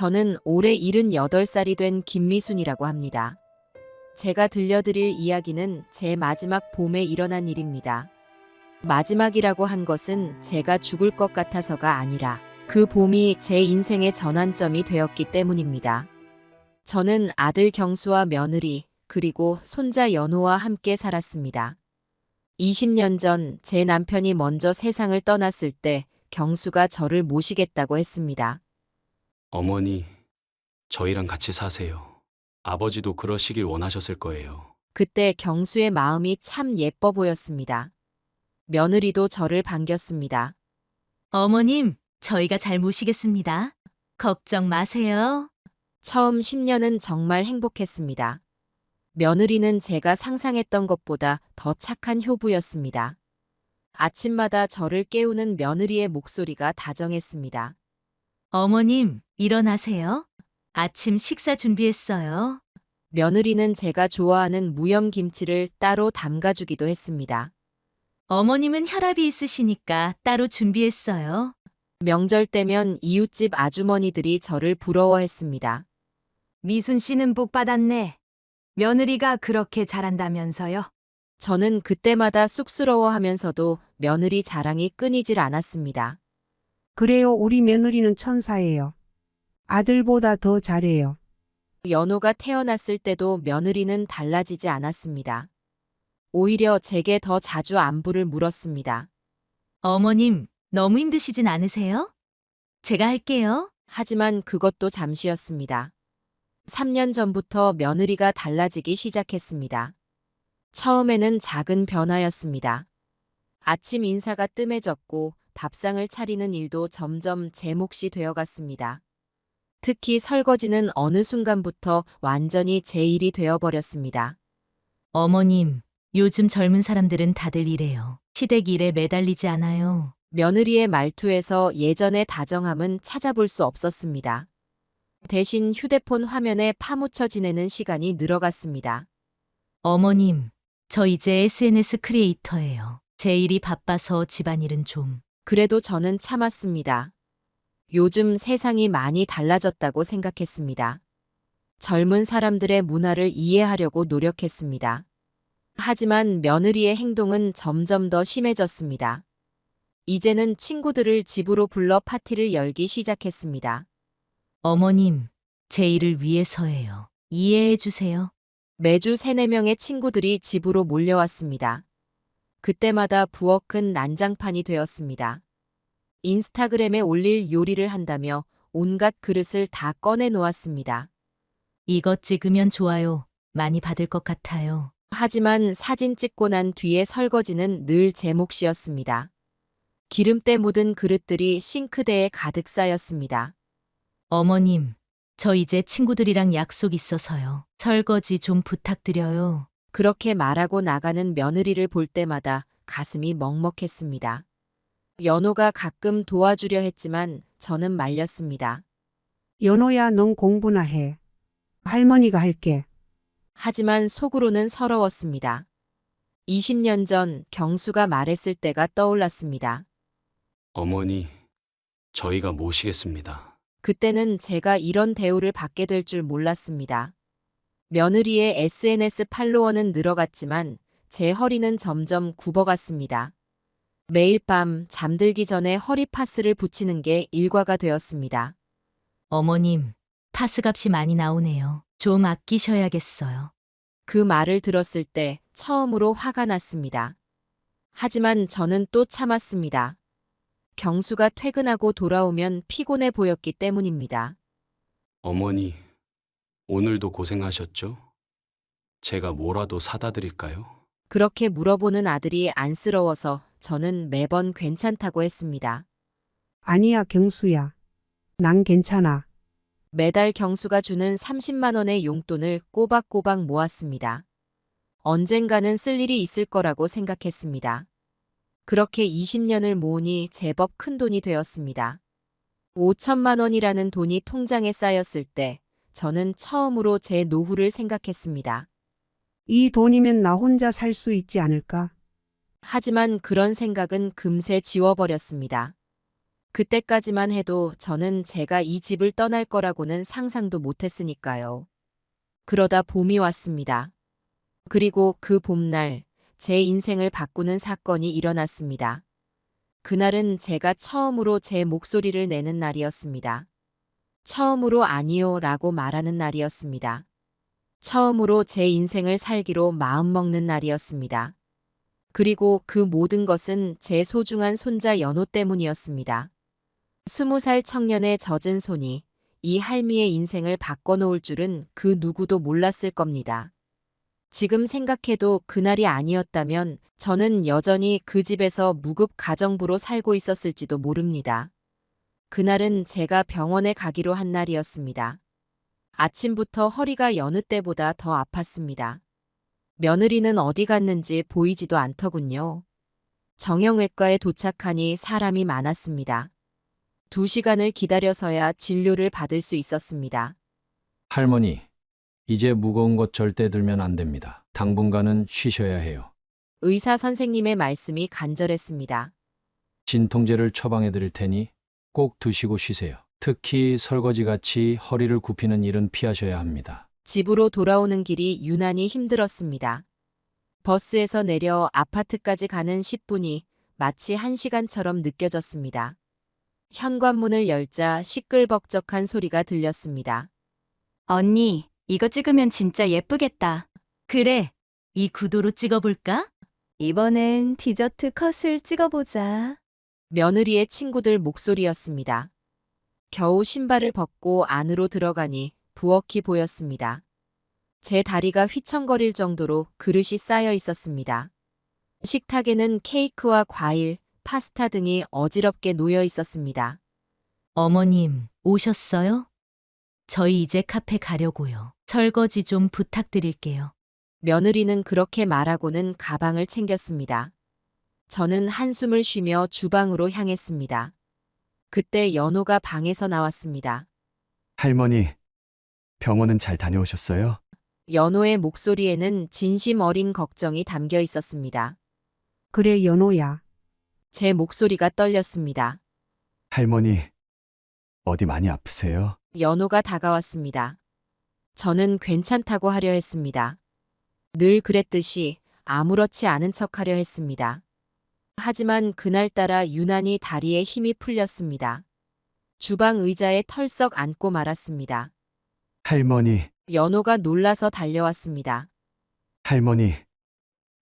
저는 올해 78살이 된 김미순이라고 합니다. 제가 들려드릴 이야기는 제 마지막 봄에 일어난 일입니다. 마지막이라고 한 것은 제가 죽을 것 같아서가 아니라 그 봄이 제 인생의 전환점이 되었기 때문입니다. 저는 아들 경수와 며느리, 그리고 손자 연호와 함께 살았습니다. 20년 전 제 남편이 먼저 세상을 떠났을 때 경수가 저를 모시겠다고 했습니다. 어머니, 저희랑 같이 사세요. 아버지도 그러시길 원하셨을 거예요. 그때 경수의 마음이 참 예뻐 보였습니다. 며느리도 저를 반겼습니다. 어머님, 저희가 잘 모시겠습니다. 걱정 마세요. 처음 10년은 정말 행복했습니다. 며느리는 제가 상상했던 것보다 더 착한 효부였습니다. 아침마다 저를 깨우는 며느리의 목소리가 다정했습니다. 어머님, 일어나세요. 아침 식사 준비했어요. 며느리는 제가 좋아하는 무염김치를 따로 담가주기도 했습니다. 어머님은 혈압이 있으시니까 따로 준비했어요. 명절 때면 이웃집 아주머니들이 저를 부러워했습니다. 미순 씨는 복 받았네. 며느리가 그렇게 잘한다면서요? 저는 그때마다 쑥스러워하면서도 며느리 자랑이 끊이질 않았습니다. 그래요, 우리 며느리는 천사예요. 아들보다 더 잘해요. 연호가 태어났을 때도 며느리는 달라지지 않았습니다. 오히려 제게 더 자주 안부를 물었습니다. 어머님, 너무 힘드시진 않으세요? 제가 할게요. 하지만 그것도 잠시였습니다. 3년 전부터 며느리가 달라지기 시작했습니다. 처음에는 작은 변화였습니다. 아침 인사가 뜸해졌고 밥상을 차리는 일도 점점 제 몫이 되어갔습니다. 특히 설거지는 어느 순간부터 완전히 제 일이 되어버렸습니다. 어머님, 요즘 젊은 사람들은 다들 이래요. 시댁 일에 매달리지 않아요. 며느리의 말투에서 예전의 다정함은 찾아볼 수 없었습니다. 대신 휴대폰 화면에 파묻혀 지내는 시간이 늘어갔습니다. 어머님, 저 이제 SNS 크리에이터예요. 제 일이 바빠서 집안일은 좀. 그래도 저는 참았습니다. 요즘 세상이 많이 달라졌다고 생각했습니다. 젊은 사람들의 문화를 이해하려고 노력했습니다. 하지만 며느리의 행동은 점점 더 심해졌습니다. 이제는 친구들을 집으로 불러 파티를 열기 시작했습니다. 어머님, 제 일을 위해서예요. 이해해 주세요. 매주 3-4명의 친구들이 집으로 몰려왔습니다. 그때마다 부엌은 난장판이 되었습니다. 인스타그램에 올릴 요리를 한다며 온갖 그릇을 다 꺼내 놓았습니다. 이것 찍으면 좋아요. 많이 받을 것 같아요. 하지만 사진 찍고 난 뒤에 설거지는 늘 제 몫이었습니다. 기름때 묻은 그릇들이 싱크대에 가득 쌓였습니다. 어머님, 저 이제 친구들이랑 약속 있어서요. 설거지 좀 부탁드려요. 그렇게 말하고 나가는 며느리를 볼 때마다 가슴이 먹먹했습니다. 연호가 가끔 도와주려 했지만 저는 말렸습니다. 연호야, 넌 공부나 해. 할머니가 할게. 하지만 속으로는 서러웠습니다. 20년 전 경수가 말했을 때가 떠올랐습니다. 어머니, 저희가 모시겠습니다. 그때는 제가 이런 대우를 받게 될 줄 몰랐습니다. 며느리의 SNS 팔로워는 늘어갔지만 제 허리는 점점 굽어갔습니다. 매일 밤 잠들기 전에 허리 파스를 붙이는 게 일과가 되었습니다. 어머님, 파스값이 많이 나오네요. 좀 아끼셔야겠어요. 그 말을 들었을 때 처음으로 화가 났습니다. 하지만 저는 또 참았습니다. 경수가 퇴근하고 돌아오면 피곤해 보였기 때문입니다. 어머니, 오늘도 고생하셨죠? 제가 뭐라도 사다 드릴까요? 그렇게 물어보는 아들이 안쓰러워서 저는 매번 괜찮다고 했습니다. 아니야, 경수야. 난 괜찮아. 매달 경수가 주는 30만 원의 용돈을 꼬박꼬박 모았습니다. 언젠가는 쓸 일이 있을 거라고 생각했습니다. 그렇게 20년을 모으니 제법 큰 돈이 되었습니다. 5천만 원이라는 돈이 통장에 쌓였을 때 저는 처음으로 제 노후를 생각했습니다. 이 돈이면 나 혼자 살 수 있지 않을까? 하지만 그런 생각은 금세 지워버렸습니다. 그때까지만 해도 저는 제가 이 집을 떠날 거라고는 상상도 못했으니까요. 그러다 봄이 왔습니다. 그리고 그 봄날, 제 인생을 바꾸는 사건이 일어났습니다. 그날은 제가 처음으로 제 목소리를 내는 날이었습니다. 처음으로 아니요 라고 말하는 날이었습니다. 처음으로 제 인생을 살기로 마음먹는 날이었습니다. 그리고 그 모든 것은 제 소중한 손자 연호 때문이었습니다. 20살 청년의 젖은 손이 이 할미의 인생을 바꿔놓을 줄은 그 누구도 몰랐을 겁니다. 지금 생각해도 그날이 아니었다면 저는 여전히 그 집에서 무급 가정부로 살고 있었을지도 모릅니다. 그날은 제가 병원에 가기로 한 날이었습니다. 아침부터 허리가 여느 때보다 더 아팠습니다. 며느리는 어디 갔는지 보이지도 않더군요. 정형외과에 도착하니 사람이 많았습니다. 2시간을 기다려서야 진료를 받을 수 있었습니다. 할머니, 이제 무거운 것 절대 들면 안 됩니다. 당분간은 쉬셔야 해요. 의사 선생님의 말씀이 간절했습니다. 진통제를 처방해 드릴 테니 꼭 드시고 쉬세요. 특히 설거지같이 허리를 굽히는 일은 피하셔야 합니다. 집으로 돌아오는 길이 유난히 힘들었습니다. 버스에서 내려 아파트까지 가는 10분이 마치 1시간처럼 느껴졌습니다. 현관문을 열자 시끌벅적한 소리가 들렸습니다. 언니, 이거 찍으면 진짜 예쁘겠다. 그래, 이 구도로 찍어볼까? 이번엔 디저트 컷을 찍어보자. 며느리의 친구들 목소리였습니다. 겨우 신발을 벗고 안으로 들어가니 부엌이 보였습니다. 제 다리가 휘청거릴 정도로 그릇이 쌓여 있었습니다. 식탁에는 케이크와 과일, 파스타 등이 어지럽게 놓여 있었습니다. 어머님, 오셨어요? 저희 이제 카페 가려고요. 설거지 좀 부탁드릴게요. 며느리는 그렇게 말하고는 가방을 챙겼습니다. 저는 한숨을 쉬며 주방으로 향했습니다. 그때 연호가 방에서 나왔습니다. 할머니, 병원은 잘 다녀오셨어요? 연호의 목소리에는 진심 어린 걱정이 담겨 있었습니다. 그래, 연호야. 제 목소리가 떨렸습니다. 할머니, 어디 많이 아프세요? 연호가 다가왔습니다. 저는 괜찮다고 하려 했습니다. 늘 그랬듯이 아무렇지 않은 척하려 했습니다. 하지만 그날따라 유난히 다리에 힘이 풀렸습니다. 주방 의자에 털썩 앉고 말았습니다. 할머니, 연호가 놀라서 달려왔습니다. 할머니,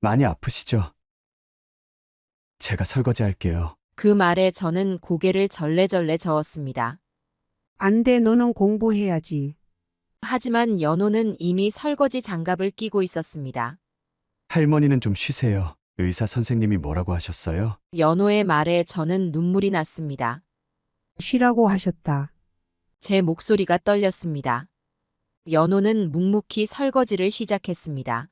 많이 아프시죠? 제가 설거지 할게요. 그 말에 저는 고개를 절레절레 저었습니다. 안 돼, 너는 공부해야지. 하지만 연호는 이미 설거지 장갑을 끼고 있었습니다. 할머니는 좀 쉬세요. 의사 선생님이 뭐라고 하셨어요? 연호의 말에 저는 눈물이 났습니다. 쉬라고 하셨다. 제 목소리가 떨렸습니다. 연호는 묵묵히 설거지를 시작했습니다.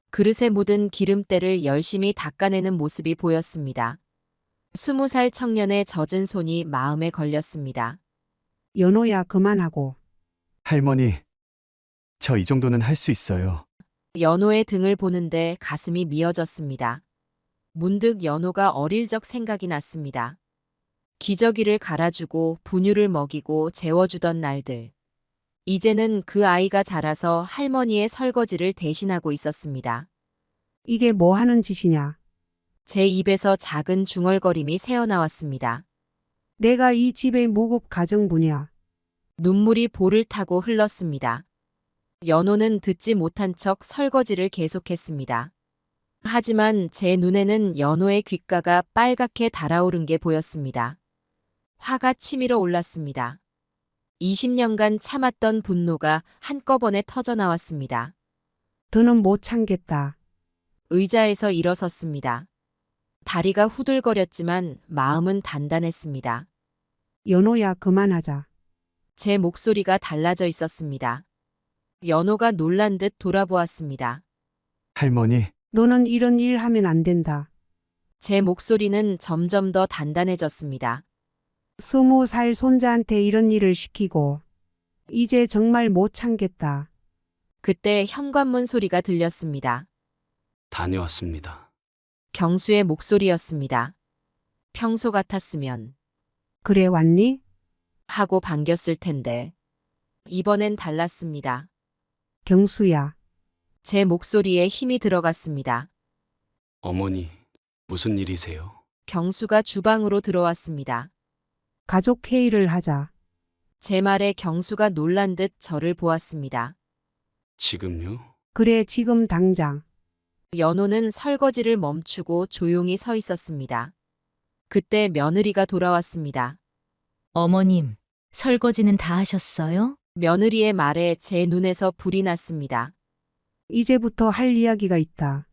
그릇에 묻은 기름때를 열심히 닦아내는 모습이 보였습니다. 20살 청년의 젖은 손이 마음에 걸렸습니다. 연호야, 그만하고. 할머니, 저 이 정도는 할 수 있어요. 연호의 등을 보는데 가슴이 미어졌습니다. 문득 연호가 어릴 적 생각이 났습니다. 기저귀를 갈아주고 분유를 먹이고 재워주던 날들. 이제는 그 아이가 자라서 할머니의 설거지를 대신하고 있었습니다. 이게 뭐 하는 짓이냐? 제 입에서 작은 중얼거림이 새어나왔습니다. 내가 이 집의 무급 가정부냐? 눈물이 볼을 타고 흘렀습니다. 연호는 듣지 못한 척 설거지를 계속했습니다. 하지만 제 눈에는 연호의 귓가가 빨갛게 달아오른 게 보였습니다. 화가 치밀어 올랐습니다. 20년간 참았던 분노가 한꺼번에 터져나왔습니다. 더는 못 참겠다. 의자에서 일어섰습니다. 다리가 후들거렸지만 마음은 단단했습니다. 연호야, 그만하자. 제 목소리가 달라져 있었습니다. 연호가 놀란 듯 돌아보았습니다. 할머니, 너는 이런 일 하면 안 된다. 제 목소리는 점점 더 단단해졌습니다. 20살 손자한테 이런 일을 시키고. 이제 정말 못 참겠다. 그때 현관문 소리가 들렸습니다. 다녀왔습니다. 경수의 목소리였습니다. 평소 같았으면 그래 왔니? 하고 반겼을 텐데. 이번엔 달랐습니다. 경수야. 제 목소리에 힘이 들어갔습니다. 어머니, 무슨 일이세요? 경수가 주방으로 들어왔습니다. 가족 회의를 하자. 제 말에 경수가 놀란 듯 저를 보았습니다. 지금요? 그래 지금 당장. 연호는 설거지를 멈추고 조용히 서 있었습니다. 그때 며느리가 돌아왔습니다. 어머님, 설거지는 다 하셨어요? 며느리의 말에 제 눈에서 불이 났습니다. 이제부터 할 이야기가 있다.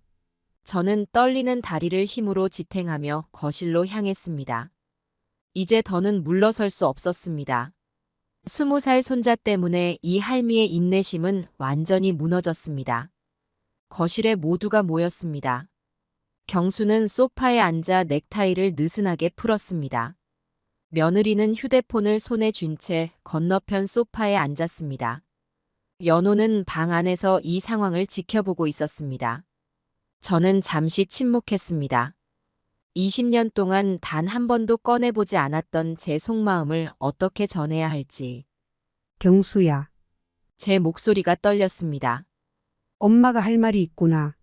저는 떨리는 다리를 힘으로 지탱하며 거실로 향했습니다. 이제 더는 물러설 수 없었습니다. 20살 손자 때문에 이 할미의 인내심은 완전히 무너졌습니다. 거실에 모두가 모였습니다. 경수는 소파에 앉아 넥타이를 느슨하게 풀었습니다. 며느리는 휴대폰을 손에 쥔 채 건너편 소파에 앉았습니다. 연호는 방 안에서 이 상황을 지켜보고 있었습니다. 저는 잠시 침묵했습니다. 20년 동안 단 한 번도 꺼내보지 않았던 제 속마음을 어떻게 전해야 할지. 경수야. 제 목소리가 떨렸습니다. 엄마가 할 말이 있구나.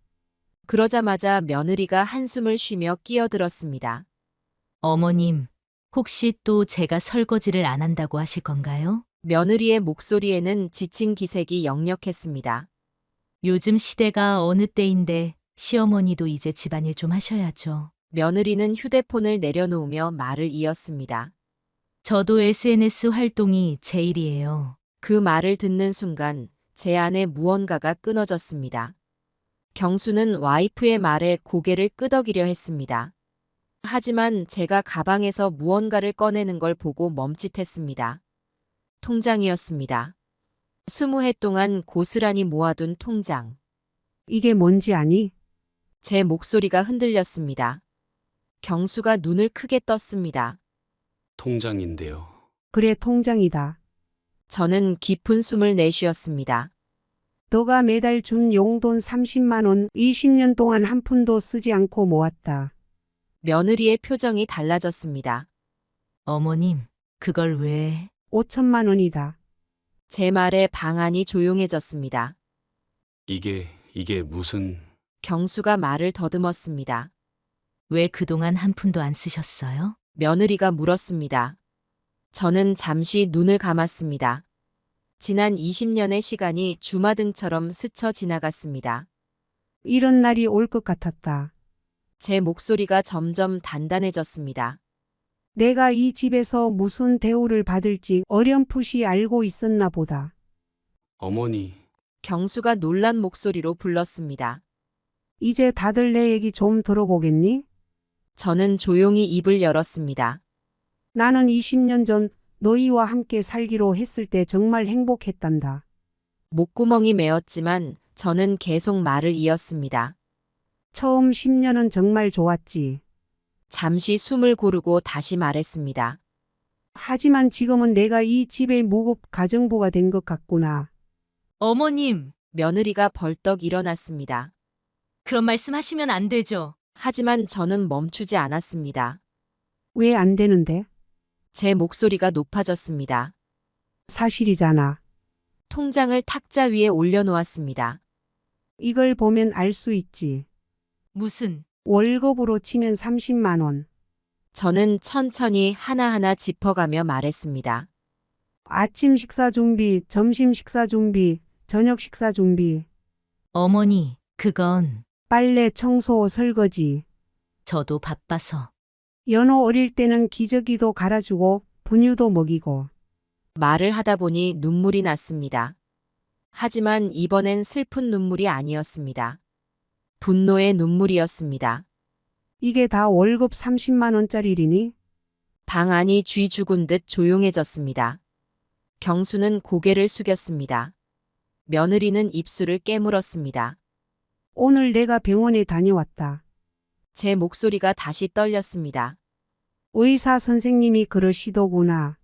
그러자마자 며느리가 한숨을 쉬며 끼어들었습니다. 어머님, 혹시 또 제가 설거지를 안 한다고 하실 건가요? 며느리의 목소리에는 지친 기색이 역력했습니다. 요즘 시대가 어느 때인데 시어머니도 이제 집안일 좀 하셔야죠. 며느리는 휴대폰을 내려놓으며 말을 이었습니다. 저도 SNS 활동이 제 일이에요. 그 말을 듣는 순간 제 안에 무언가가 끊어졌습니다. 경수는 와이프의 말에 고개를 끄덕이려 했습니다. 하지만 제가 가방에서 무언가를 꺼내는 걸 보고 멈칫했습니다. 통장이었습니다. 20해 동안 고스란히 모아둔 통장. 이게 뭔지 아니? 제 목소리가 흔들렸습니다. 경수가 눈을 크게 떴습니다. 통장인데요. 그래 통장이다. 저는 깊은 숨을 내쉬었습니다. 너가 매달 준 용돈 30만 원 20년 동안 한 푼도 쓰지 않고 모았다. 며느리의 표정이 달라졌습니다. 어머님, 그걸 왜? 5천만 원이다. 제 말에 방 안이 조용해졌습니다. 이게 무슨... 경수가 말을 더듬었습니다. 왜 그동안 한 푼도 안 쓰셨어요? 며느리가 물었습니다. 저는 잠시 눈을 감았습니다. 지난 20년의 시간이 주마등처럼 스쳐 지나갔습니다. 이런 날이 올 것 같았다. 제 목소리가 점점 단단해졌습니다. 내가 이 집에서 무슨 대우를 받을지 어렴풋이 알고 있었나 보다. 어머니, 경수가 놀란 목소리로 불렀습니다. 이제 다들 내 얘기 좀 들어보겠니? 저는 조용히 입을 열었습니다. 나는 20년 전 너희와 함께 살기로 했을 때 정말 행복했단다. 목구멍이 메었지만 저는 계속 말을 이었습니다. 처음 10년은 정말 좋았지. 잠시 숨을 고르고 다시 말했습니다. 하지만 지금은 내가 이 집의 무급 가정부가 된 것 같구나. 어머님, 며느리가 벌떡 일어났습니다. 그런 말씀 하시면 안 되죠. 하지만 저는 멈추지 않았습니다. 왜 안 되는데? 제 목소리가 높아졌습니다. 사실이잖아. 통장을 탁자 위에 올려놓았습니다. 이걸 보면 알 수 있지. 무슨? 월급으로 치면 30만 원. 저는 천천히 하나하나 짚어가며 말했습니다. 아침 식사 준비, 점심 식사 준비, 저녁 식사 준비, 어머니, 그건 빨래, 청소, 설거지. 저도 바빠서. 연호 어릴 때는 기저귀도 갈아주고 분유도 먹이고. 말을 하다 보니 눈물이 났습니다. 하지만 이번엔 슬픈 눈물이 아니었습니다. 분노의 눈물이었습니다. 이게 다 월급 30만 원짜리 일이니? 방 안이 쥐 죽은 듯 조용해졌습니다. 경수는 고개를 숙였습니다. 며느리는 입술을 깨물었습니다. 오늘 내가 병원에 다녀왔다. 제 목소리가 다시 떨렸습니다. 의사 선생님이 그러시더구나.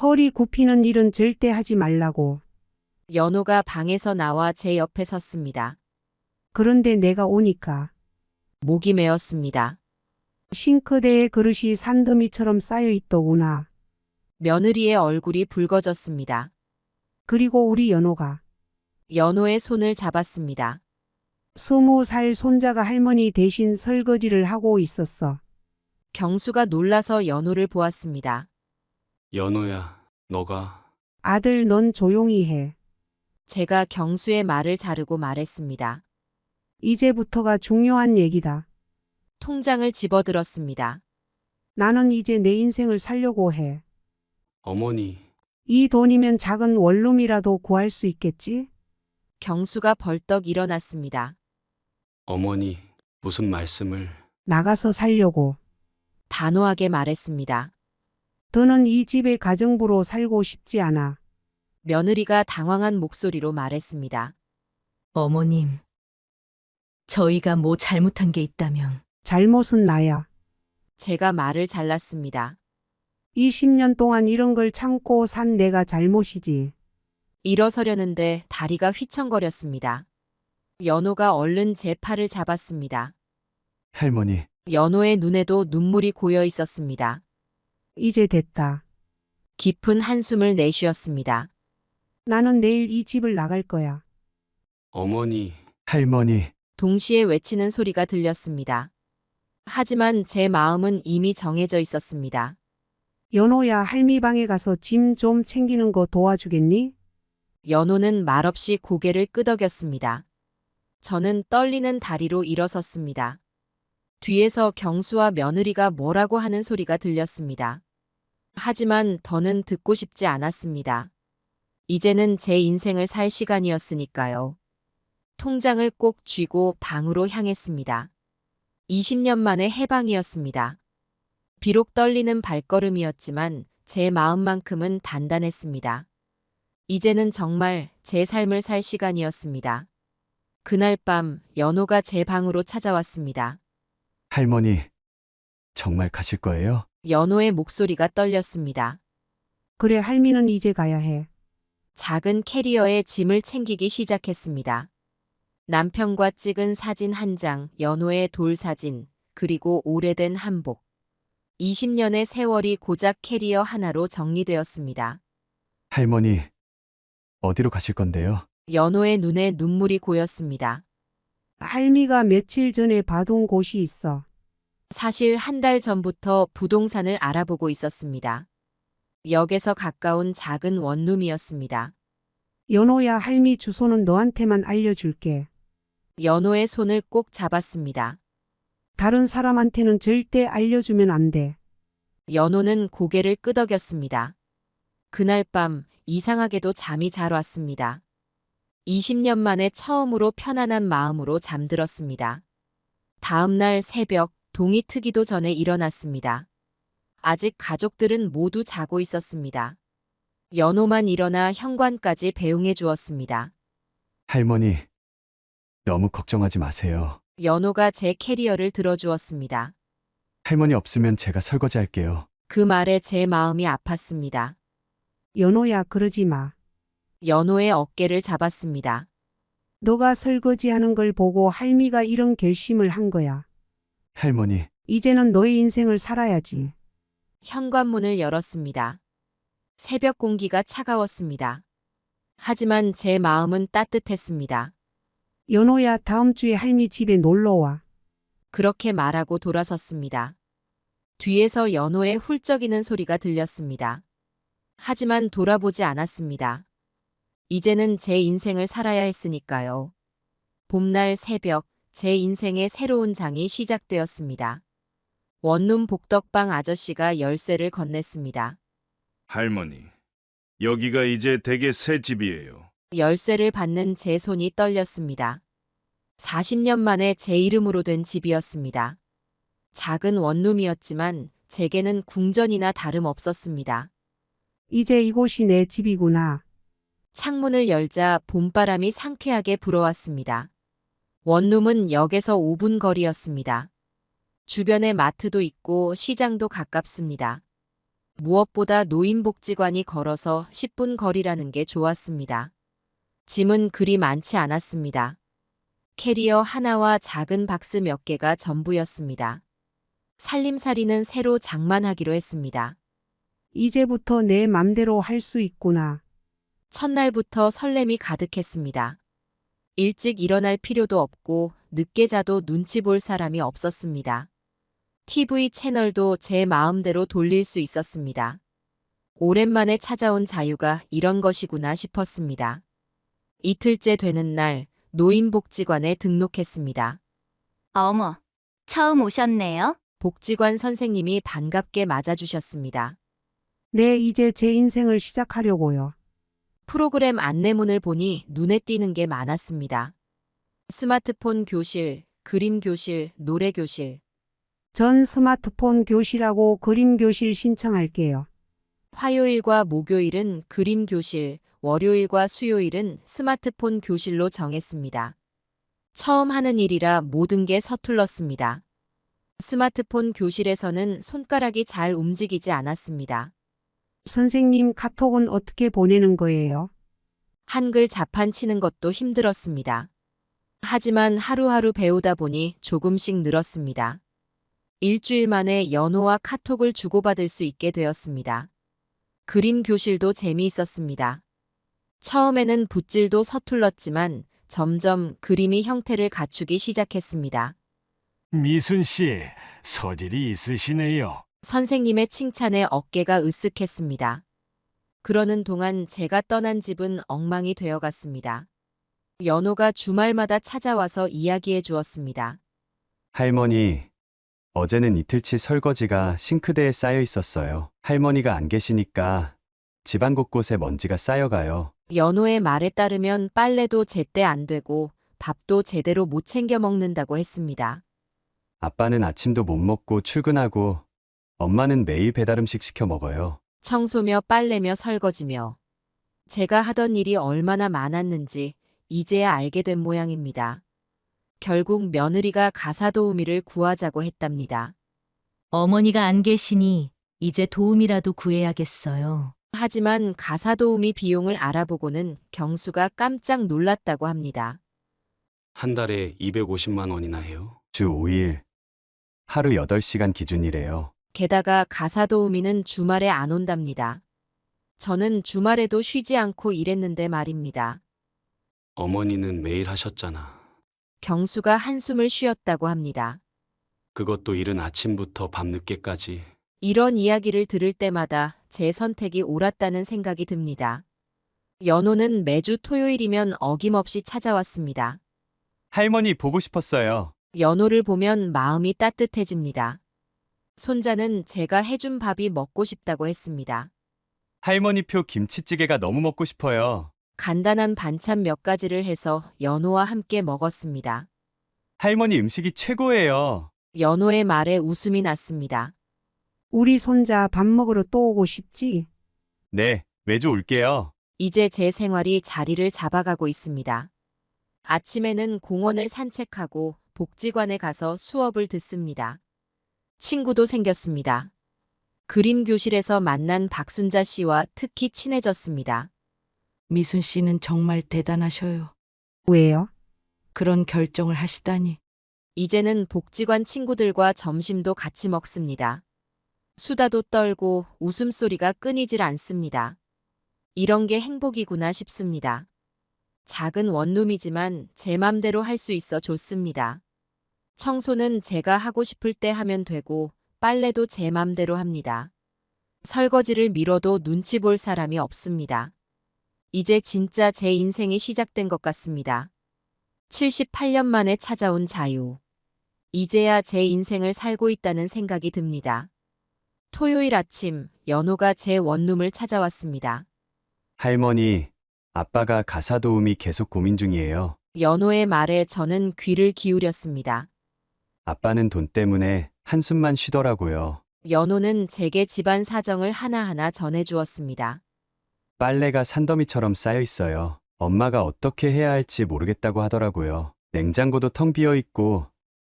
허리 굽히는 일은 절대 하지 말라고. 연호가 방에서 나와 제 옆에 섰습니다. 그런데 내가 오니까 목이 메었습니다. 싱크대에 그릇이 산더미처럼 쌓여 있더구나. 며느리의 얼굴이 붉어졌습니다. 그리고 우리 연호가 연호의 손을 잡았습니다. 20살 손자가 할머니 대신 설거지를 하고 있었어. 경수가 놀라서 연호를 보았습니다. 연호야, 너가 아들, 넌 조용히 해. 제가 경수의 말을 자르고 말했습니다. 이제부터가 중요한 얘기다. 통장을 집어들었습니다. 나는 이제 내 인생을 살려고 해. 어머니, 이 돈이면 작은 원룸이라도 구할 수 있겠지? 경수가 벌떡 일어났습니다. 어머니, 무슨 말씀을... 나가서 살려고. 단호하게 말했습니다. 더는 이 집의 가정부로 살고 싶지 않아. 며느리가 당황한 목소리로 말했습니다. 어머님, 저희가 뭐 잘못한 게 있다면 잘못은 나야. 제가 말을 잘랐습니다. 20년 동안 이런 걸 참고 산 내가 잘못이지. 일어서려는데 다리가 휘청거렸습니다. 연호가 얼른 제 팔을 잡았습니다. 할머니, 연호의 눈에도 눈물이 고여 있었습니다. 이제 됐다. 깊은 한숨을 내쉬었습니다. 나는 내일 이 집을 나갈 거야. 어머니, 할머니, 동시에 외치는 소리가 들렸습니다. 하지만 제 마음은 이미 정해져 있었습니다. 연호야, 할미 방에 가서 짐 좀 챙기는 거 도와주겠니? 연호는 말없이 고개를 끄덕였습니다. 저는 떨리는 다리로 일어섰습니다. 뒤에서 경수와 며느리가 뭐라고 하는 소리가 들렸습니다. 하지만 더는 듣고 싶지 않았습니다. 이제는 제 인생을 살 시간이었으니까요. 통장을 꼭 쥐고 방으로 향했습니다. 20년 만에 해방이었습니다. 비록 떨리는 발걸음이었지만 제 마음만큼은 단단했습니다. 이제는 정말 제 삶을 살 시간이었습니다. 그날 밤 연호가 제 방으로 찾아왔습니다. 할머니, 정말 가실 거예요? 연호의 목소리가 떨렸습니다. 그래, 할미는 이제 가야 해. 작은 캐리어에 짐을 챙기기 시작했습니다. 남편과 찍은 사진 한 장, 연호의 돌 사진, 그리고 오래된 한복. 20년의 세월이 고작 캐리어 하나로 정리되었습니다. 할머니, 어디로 가실 건데요? 연호의 눈에 눈물이 고였습니다. 할미가 며칠 전에 봐둔 곳이 있어. 사실 한 달 전부터 부동산을 알아보고 있었습니다. 역에서 가까운 작은 원룸이었습니다. 연호야, 할미 주소는 너한테만 알려줄게. 연호의 손을 꼭 잡았습니다. 다른 사람한테는 절대 알려주면 안 돼. 연호는 고개를 끄덕였습니다. 그날 밤 이상하게도 잠이 잘 왔습니다. 20년 만에 처음으로 편안한 마음으로 잠들었습니다. 다음 날 새벽 동이 트기도 전에 일어났습니다. 아직 가족들은 모두 자고 있었습니다. 연호만 일어나 현관까지 배웅해 주었습니다. 할머니, 너무 걱정하지 마세요. 연호가 제 캐리어를 들어주었습니다. 할머니 없으면 제가 설거지 할게요. 그 말에 제 마음이 아팠습니다. 연호야, 그러지 마. 연호의 어깨를 잡았습니다. 너가 설거지하는 걸 보고 할미가 이런 결심을 한 거야. 할머니, 이제는 너의 인생을 살아야지. 현관문을 열었습니다. 새벽 공기가 차가웠습니다. 하지만 제 마음은 따뜻했습니다. 연호야, 다음 주에 할미 집에 놀러 와. 그렇게 말하고 돌아섰습니다. 뒤에서 연호의 훌쩍이는 소리가 들렸습니다. 하지만 돌아보지 않았습니다. 이제는 제 인생을 살아야 했으니까요. 봄날 새벽, 제 인생의 새로운 장이 시작되었습니다. 원룸 복덕방 아저씨가 열쇠를 건넸습니다. 할머니, 여기가 이제 댁의 새 집이에요. 열쇠를 받는 제 손이 떨렸습니다. 40년 만에 제 이름으로 된 집이었습니다. 작은 원룸이었지만 제게는 궁전이나 다름없었습니다. 이제 이곳이 내 집이구나. 창문을 열자 봄바람이 상쾌하게 불어왔습니다. 원룸은 역에서 5분 거리였습니다. 주변에 마트도 있고 시장도 가깝습니다. 무엇보다 노인복지관이 걸어서 10분 거리라는 게 좋았습니다. 짐은 그리 많지 않았습니다. 캐리어 하나와 작은 박스 몇 개가 전부였습니다. 살림살이는 새로 장만하기로 했습니다. 이제부터 내 맘대로 할 수 있구나. 첫날부터 설렘이 가득했습니다. 일찍 일어날 필요도 없고 늦게 자도 눈치 볼 사람이 없었습니다. TV 채널도 제 마음대로 돌릴 수 있었습니다. 오랜만에 찾아온 자유가 이런 것이구나 싶었습니다. 이틀째 되는 날 노인복지관에 등록했습니다. 어머, 처음 오셨네요. 복지관 선생님이 반갑게 맞아주셨습니다. 네, 이제 제 인생을 시작하려고요. 프로그램 안내문을 보니 눈에 띄는 게 많았습니다. 스마트폰 교실, 그림 교실, 노래 교실. 전 스마트폰 교실하고 그림 교실 신청할게요. 화요일과 목요일은 그림 교실, 월요일과 수요일은 스마트폰 교실로 정했습니다. 처음 하는 일이라 모든 게 서툴렀습니다. 스마트폰 교실에서는 손가락이 잘 움직이지 않았습니다. 선생님, 카톡은 어떻게 보내는 거예요? 한글 자판 치는 것도 힘들었습니다. 하지만 하루하루 배우다 보니 조금씩 늘었습니다. 일주일 만에 연호와 카톡을 주고받을 수 있게 되었습니다. 그림 교실도 재미있었습니다. 처음에는 붓질도 서툴렀지만 점점 그림이 형태를 갖추기 시작했습니다. 미순 씨, 소질이 있으시네요. 선생님의 칭찬에 어깨가 으쓱했습니다. 그러는 동안 제가 떠난 집은 엉망이 되어갔습니다. 연호가 주말마다 찾아와서 이야기해 주었습니다. 할머니, 어제는 이틀치 설거지가 싱크대에 쌓여 있었어요. 할머니가 안 계시니까 집안 곳곳에 먼지가 쌓여가요. 연호의 말에 따르면 빨래도 제때 안 되고 밥도 제대로 못 챙겨 먹는다고 했습니다. 아빠는 아침도 못 먹고 출근하고 엄마는 매일 배달음식 시켜 먹어요. 청소며 빨래며 설거지며 제가 하던 일이 얼마나 많았는지 이제야 알게 된 모양입니다. 결국 며느리가 가사도우미를 구하자고 했답니다. 어머니가 안 계시니 이제 도움이라도 구해야겠어요. 하지만 가사도우미 비용을 알아보고는 경수가 깜짝 놀랐다고 합니다. 한 달에 250만 원이나 해요? 주 5일, 하루 8시간 기준이래요. 게다가 가사도우미는 주말에 안 온답니다. 저는 주말에도 쉬지 않고 일했는데 말입니다. 어머니는 매일 하셨잖아. 경수가 한숨을 쉬었다고 합니다. 그것도 일은 아침부터 밤늦게까지. 이런 이야기를 들을 때마다 제 선택이 옳았다는 생각이 듭니다. 연호는 매주 토요일이면 어김없이 찾아왔습니다. 할머니 보고 싶었어요. 연호를 보면 마음이 따뜻해집니다. 손자는 제가 해준 밥이 먹고 싶다고 했습니다. 할머니표 김치찌개가 너무 먹고 싶어요. 간단한 반찬 몇 가지를 해서 연호와 함께 먹었습니다. 할머니 음식이 최고예요. 연호의 말에 웃음이 났습니다. 우리 손자 밥 먹으러 또 오고 싶지? 네, 매주 올게요. 이제 제 생활이 자리를 잡아가고 있습니다. 아침에는 공원을 산책하고 복지관에 가서 수업을 듣습니다. 친구도 생겼습니다. 그림 교실에서 만난 박순자 씨와 특히 친해졌습니다. 미순 씨는 정말 대단하셔요. 왜요? 그런 결정을 하시다니. 이제는 복지관 친구들과 점심도 같이 먹습니다. 수다도 떨고 웃음소리가 끊이질 않습니다. 이런 게 행복이구나 싶습니다. 작은 원룸이지만 제 맘대로 할 수 있어 좋습니다. 청소는 제가 하고 싶을 때 하면 되고 빨래도 제 맘대로 합니다. 설거지를 미뤄도 눈치 볼 사람이 없습니다. 이제 진짜 제 인생이 시작된 것 같습니다. 78년 만에 찾아온 자유. 이제야 제 인생을 살고 있다는 생각이 듭니다. 토요일 아침, 연호가 제 원룸을 찾아왔습니다. 할머니, 아빠가 가사도우미 계속 고민 중이에요. 연호의 말에 저는 귀를 기울였습니다. 아빠는 돈 때문에 한숨만 쉬더라고요. 연호는 제게 집안 사정을 하나하나 전해주었습니다. 빨래가 산더미처럼 쌓여 있어요. 엄마가 어떻게 해야 할지 모르겠다고 하더라고요. 냉장고도 텅 비어 있고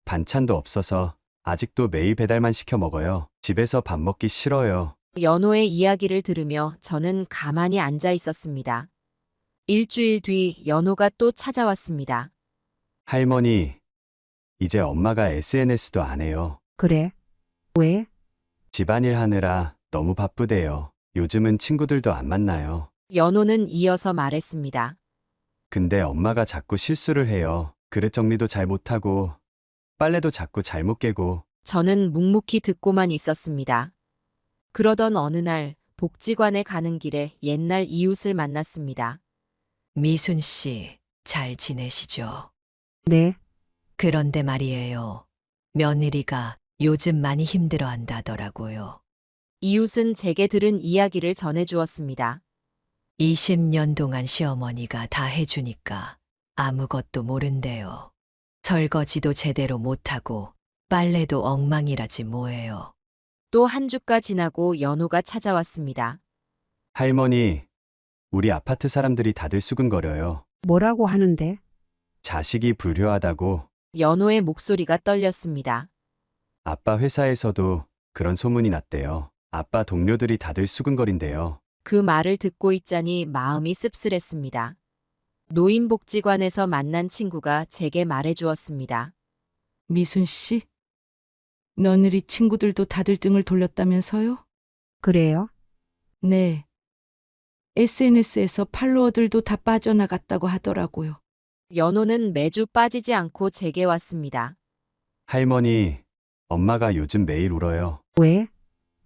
반찬도 없어서 아직도 매일 배달만 시켜 먹어요. 집에서 밥 먹기 싫어요. 연호의 이야기를 들으며 저는 가만히 앉아 있었습니다. 일주일 뒤 연호가 또 찾아왔습니다. 할머니, 이제 엄마가 SNS도 안 해요. 그래? 왜? 집안일 하느라 너무 바쁘대요. 요즘은 친구들도 안 만나요. 연호는 이어서 말했습니다. 근데 엄마가 자꾸 실수를 해요. 그릇 정리도 잘 못하고, 빨래도 자꾸 잘못 깨고, 저는 묵묵히 듣고만 있었습니다. 그러던 어느 날 복지관에 가는 길에 옛날 이웃을 만났습니다. 미순 씨, 잘 지내시죠? 네. 그런데 말이에요. 며느리가 요즘 많이 힘들어 한다더라고요. 이웃은 제게 들은 이야기를 전해주었습니다. 20년 동안 시어머니가 다 해주니까 아무것도 모른대요. 설거지도 제대로 못하고 빨래도 엉망이라지 뭐예요. 또 한 주가 지나고 연호가 찾아왔습니다. 할머니, 우리 아파트 사람들이 다들 수근거려요. 뭐라고 하는데? 자식이 불효하다고. 연호의 목소리가 떨렸습니다. 아빠 회사에서도 그런 소문이 났대요. 아빠 동료들이 다들 수근거린대요. 그 말을 듣고 있자니 마음이 씁쓸했습니다. 노인복지관에서 만난 친구가 제게 말해주었습니다. 미순 씨? 며느리 친구들도 다들 등을 돌렸다면서요? 그래요? 네. SNS에서 팔로워들도 다 빠져나갔다고 하더라고요. 연호는 매주 빠지지 않고 제게 왔습니다. 할머니, 엄마가 요즘 매일 울어요. 왜?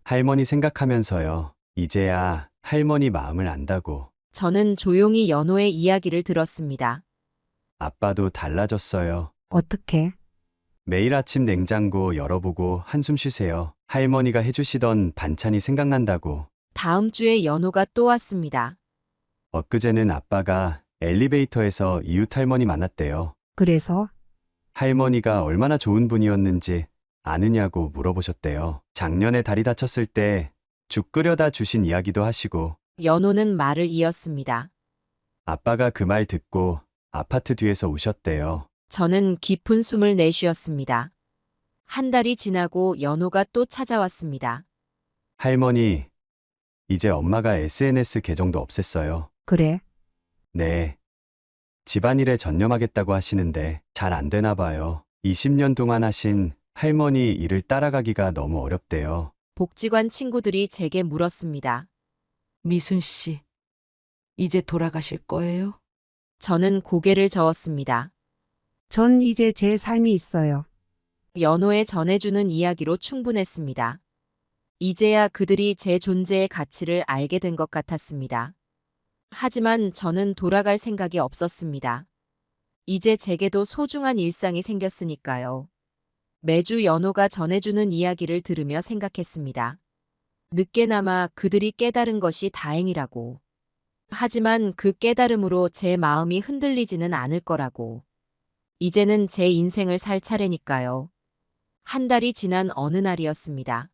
할머니 생각하면서요. 이제야 할머니 마음을 안다고. 저는 조용히 연호의 이야기를 들었습니다. 아빠도 달라졌어요. 어떻게? 매일 아침 냉장고 열어보고 한숨 쉬세요. 할머니가 해주시던 반찬이 생각난다고. 다음 주에 연호가 또 왔습니다. 엊그제는 아빠가 엘리베이터에서 이웃 할머니 만났대요. 그래서? 할머니가 얼마나 좋은 분이었는지 아느냐고 물어보셨대요. 작년에 다리 다쳤을 때 죽 끓여다 주신 이야기도 하시고. 연호는 말을 이었습니다. 아빠가 그 말 듣고 아파트 뒤에서 우셨대요. 저는 깊은 숨을 내쉬었습니다. 한 달이 지나고 연호가 또 찾아왔습니다. 할머니, 이제 엄마가 SNS 계정도 없앴어요. 그래? 네. 집안일에 전념하겠다고 하시는데 잘 안 되나 봐요. 20년 동안 하신 할머니 일을 따라가기가 너무 어렵대요. 복지관 친구들이 제게 물었습니다. 미순 씨, 이제 돌아가실 거예요? 저는 고개를 저었습니다. 전 이제 제 삶이 있어요. 연호에 전해주는 이야기로 충분했습니다. 이제야 그들이 제 존재의 가치를 알게 된 것 같았습니다. 하지만 저는 돌아갈 생각이 없었습니다. 이제 제게도 소중한 일상이 생겼으니까요. 매주 연호가 전해주는 이야기를 들으며 생각했습니다. 늦게나마 그들이 깨달은 것이 다행이라고. 하지만 그 깨달음으로 제 마음이 흔들리지는 않을 거라고. 이제는 제 인생을 살 차례니까요. 한 달이 지난 어느 날이었습니다.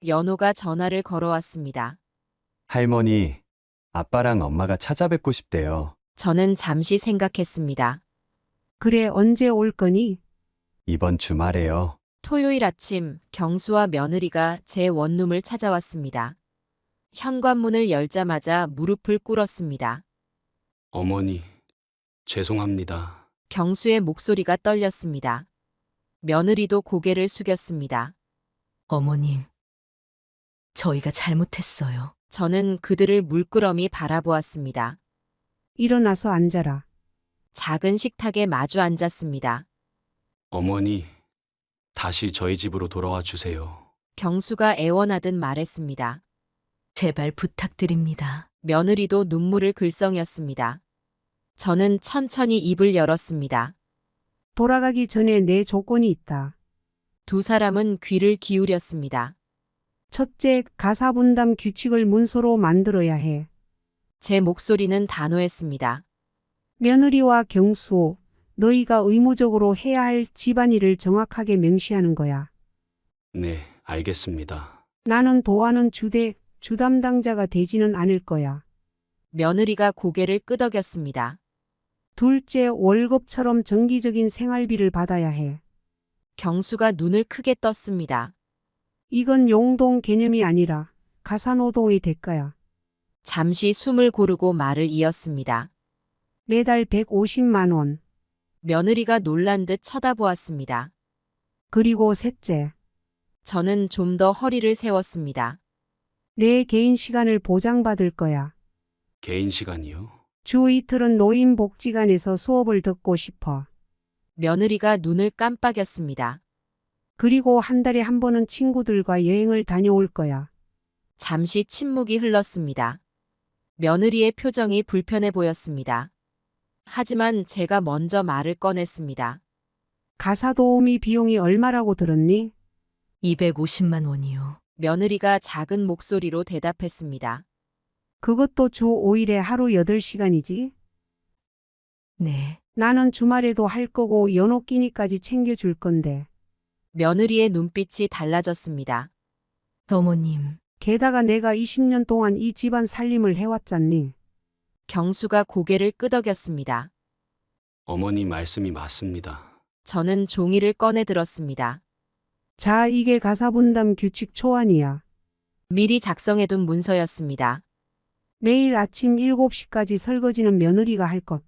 연호가 전화를 걸어왔습니다. 할머니, 아빠랑 엄마가 찾아뵙고 싶대요. 저는 잠시 생각했습니다. 그래, 언제 올 거니? 이번 주말에요. 토요일 아침 경수와 며느리가 제 원룸을 찾아왔습니다. 현관문을 열자마자 무릎을 꿇었습니다. 어머니, 죄송합니다. 경수의 목소리가 떨렸습니다. 며느리도 고개를 숙였습니다. 어머님, 저희가 잘못했어요. 저는 그들을 물끄러미 바라보았습니다. 일어나서 앉아라. 작은 식탁에 마주 앉았습니다. 어머니, 다시 저희 집으로 돌아와 주세요. 경수가 애원하듯 말했습니다. 제발 부탁드립니다. 며느리도 눈물을 글썽였습니다. 저는 천천히 입을 열었습니다. 돌아가기 전에 내 조건이 있다. 두 사람은 귀를 기울였습니다. 첫째, 가사분담 규칙을 문서로 만들어야 해. 제 목소리는 단호했습니다. 며느리와 경수, 너희가 의무적으로 해야 할 집안일을 정확하게 명시하는 거야. 네, 알겠습니다. 나는 도와는 주담당자가 되지는 않을 거야. 며느리가 고개를 끄덕였습니다. 둘째, 월급처럼 정기적인 생활비를 받아야 해. 경수가 눈을 크게 떴습니다. 이건 용돈 개념이 아니라 가사노동의 대가야. 잠시 숨을 고르고 말을 이었습니다. 매달 150만 원. 며느리가 놀란 듯 쳐다보았습니다. 그리고 셋째, 저는 좀 더 허리를 세웠습니다. 내 개인 시간을 보장받을 거야. 개인 시간이요? 주 이틀은 노인복지관에서 수업을 듣고 싶어. 며느리가 눈을 깜빡였습니다. 그리고 한 달에 한 번은 친구들과 여행을 다녀올 거야. 잠시 침묵이 흘렀습니다. 며느리의 표정이 불편해 보였습니다. 하지만 제가 먼저 말을 꺼냈습니다. 가사 도우미 비용이 얼마라고 들었니? 250만 원이요. 며느리가 작은 목소리로 대답했습니다. 그것도 주 5일에 하루 8시간이지? 네. 나는 주말에도 할 거고 연호 끼니까지 챙겨줄 건데. 며느리의 눈빛이 달라졌습니다. 어머님, 게다가 내가 20년 동안 이 집안 살림을 해왔잖니. 경수가 고개를 끄덕였습니다. 어머니 말씀이 맞습니다. 저는 종이를 꺼내 들었습니다. 자, 이게 가사분담 규칙 초안이야. 미리 작성해둔 문서였습니다. 매일 아침 7시까지 설거지는 며느리가 할 것.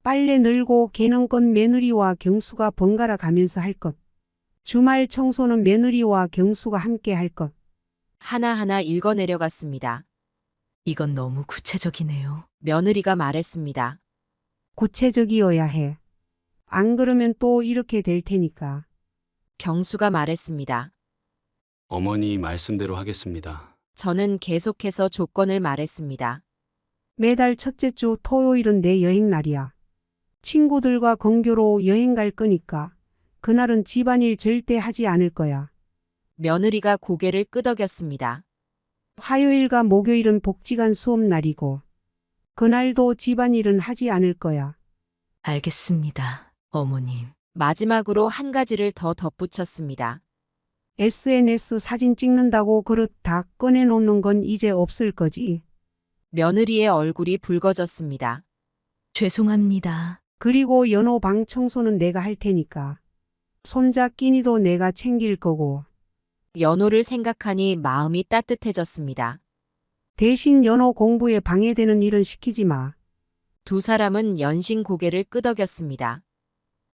빨래 널고 개는것 며느리와 경수가 번갈아 가면서 할 것. 주말 청소는 며느리와 경수가 함께 할 것. 하나하나 읽어 내려갔습니다. 이건 너무 구체적이네요. 며느리가 말했습니다. 구체적이어야 해. 안 그러면 또 이렇게 될 테니까. 경수가 말했습니다. 어머니 말씀대로 하겠습니다. 저는 계속해서 조건을 말했습니다. 매달 첫째 주 토요일은 내 여행 날이야. 친구들과 근교로 여행 갈 거니까 그날은 집안일 절대 하지 않을 거야. 며느리가 고개를 끄덕였습니다. 화요일과 목요일은 복지관 수업 날이고 그날도 집안일은 하지 않을 거야. 알겠습니다, 어머님. 마지막으로 한 가지를 더 덧붙였습니다. SNS 사진 찍는다고 그릇 다 꺼내놓는 건 이제 없을 거지. 며느리의 얼굴이 붉어졌습니다. 죄송합니다. 그리고 연호 방 청소는 내가 할 테니까. 손자 끼니도 내가 챙길 거고. 연호를 생각하니 마음이 따뜻해졌습니다. 대신 연호 공부에 방해되는 일은 시키지 마. 두 사람은 연신 고개를 끄덕였습니다.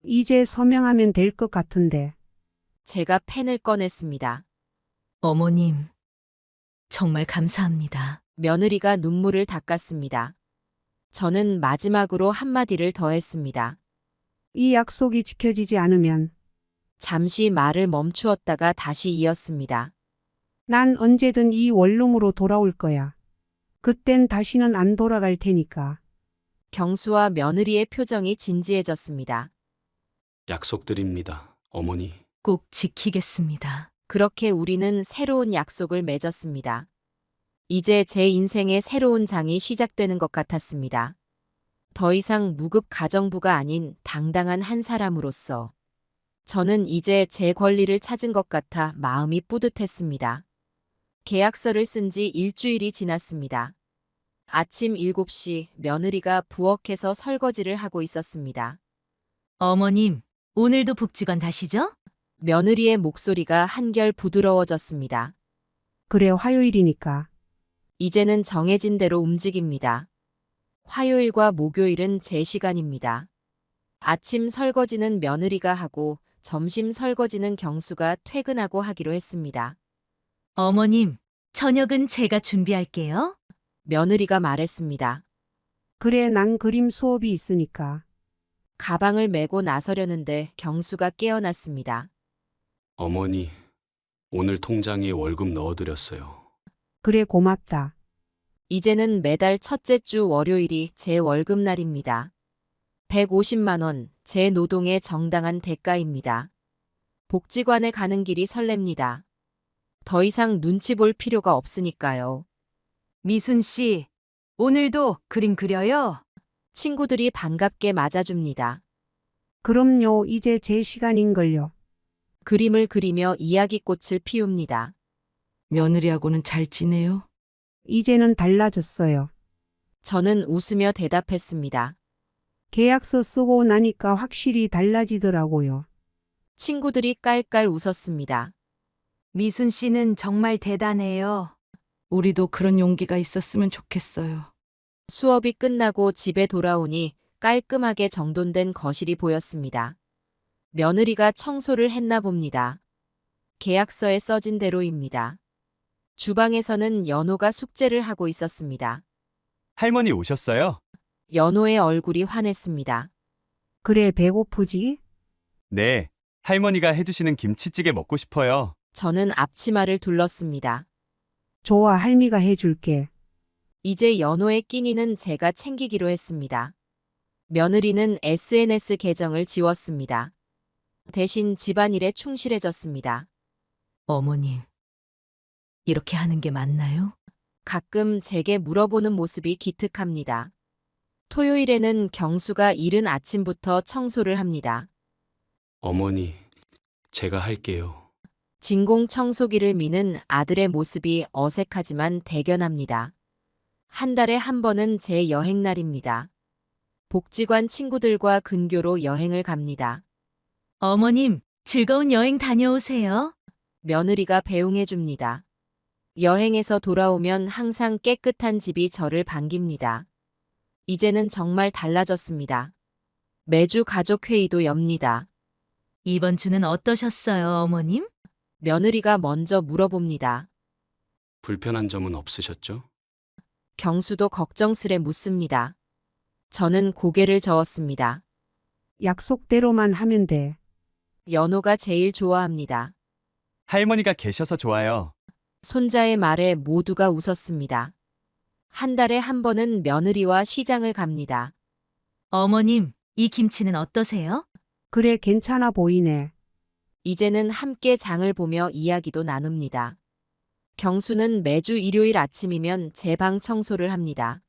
이제 서명하면 될 것 같은데. 제가 펜을 꺼냈습니다. 어머님, 정말 감사합니다. 며느리가 눈물을 닦았습니다. 저는 마지막으로 한마디를 더했습니다. 이 약속이 지켜지지 않으면 잠시 말을 멈추었다가 다시 이었습니다. 난 언제든 이 원룸으로 돌아올 거야. 그땐 다시는 안 돌아갈 테니까. 경수와 며느리의 표정이 진지해졌습니다. 약속드립니다. 어머니. 꼭 지키겠습니다. 그렇게 우리는 새로운 약속을 맺었습니다. 이제 제 인생의 새로운 장이 시작되는 것 같았습니다. 더 이상 무급 가정부가 아닌 당당한 한 사람으로서 저는 이제 제 권리를 찾은 것 같아 마음이 뿌듯했습니다. 계약서를 쓴 지 일주일이 지났습니다. 아침 7시 며느리가 부엌에서 설거지를 하고 있었습니다. 어머님, 오늘도 복지관 다시죠? 며느리의 목소리가 한결 부드러워졌습니다. 그래, 화요일이니까. 이제는 정해진 대로 움직입니다. 화요일과 목요일은 제 시간입니다. 아침 설거지는 며느리가 하고 점심 설거지는 경수가 퇴근하고 하기로 했습니다. 어머님, 저녁은 제가 준비할게요. 며느리가 말했습니다. 그래, 난 그림 수업이 있으니까. 가방을 메고 나서려는데 경수가 깨어났습니다. 어머니, 오늘 통장에 월급 넣어드렸어요. 그래, 고맙다. 이제는 매달 첫째 주 월요일이 제 월급날입니다. 150만 원, 제 노동의 정당한 대가입니다. 복지관에 가는 길이 설렙니다. 더 이상 눈치 볼 필요가 없으니까요. 미순 씨, 오늘도 그림 그려요? 친구들이 반갑게 맞아줍니다. 그럼요, 이제 제 시간인걸요. 그림을 그리며 이야기꽃을 피웁니다. 며느리하고는 잘 지내요? 이제는 달라졌어요. 저는 웃으며 대답했습니다. 계약서 쓰고 나니까 확실히 달라지더라고요. 친구들이 깔깔 웃었습니다. 미순 씨는 정말 대단해요. 우리도 그런 용기가 있었으면 좋겠어요. 수업이 끝나고 집에 돌아오니 깔끔하게 정돈된 거실이 보였습니다. 며느리가 청소를 했나 봅니다. 계약서에 써진 대로입니다. 주방에서는 연호가 숙제를 하고 있었습니다. 할머니 오셨어요? 연호의 얼굴이 환했습니다. 그래, 배고프지? 네. 할머니가 해주시는 김치찌개 먹고 싶어요. 저는 앞치마를 둘렀습니다. 좋아, 할미가 해줄게. 이제 연호의 끼니는 제가 챙기기로 했습니다. 며느리는 SNS 계정을 지웠습니다. 대신 집안일에 충실해졌습니다. 어머님, 이렇게 하는 게 맞나요? 가끔 제게 물어보는 모습이 기특합니다. 토요일에는 경수가 이른 아침부터 청소를 합니다. 어머니, 제가 할게요. 진공 청소기를 미는 아들의 모습이 어색하지만 대견합니다. 한 달에 한 번은 제 여행날입니다. 복지관 친구들과 근교로 여행을 갑니다. 어머님, 즐거운 여행 다녀오세요. 며느리가 배웅해 줍니다. 여행에서 돌아오면 항상 깨끗한 집이 저를 반깁니다. 이제는 정말 달라졌습니다. 매주 가족 회의도 엽니다. 이번 주는 어떠셨어요, 어머님? 며느리가 먼저 물어봅니다. 불편한 점은 없으셨죠? 경수도 걱정스레 묻습니다. 저는 고개를 저었습니다. 약속대로만 하면 돼. 연호가 제일 좋아합니다. 할머니가 계셔서 좋아요. 손자의 말에 모두가 웃었습니다. 한 달에 한 번은 며느리와 시장을 갑니다. 어머님, 이 김치는 어떠세요? 그래, 괜찮아 보이네. 이제는 함께 장을 보며 이야기도 나눕니다. 경수는 매주 일요일 아침이면 제 방 청소를 합니다.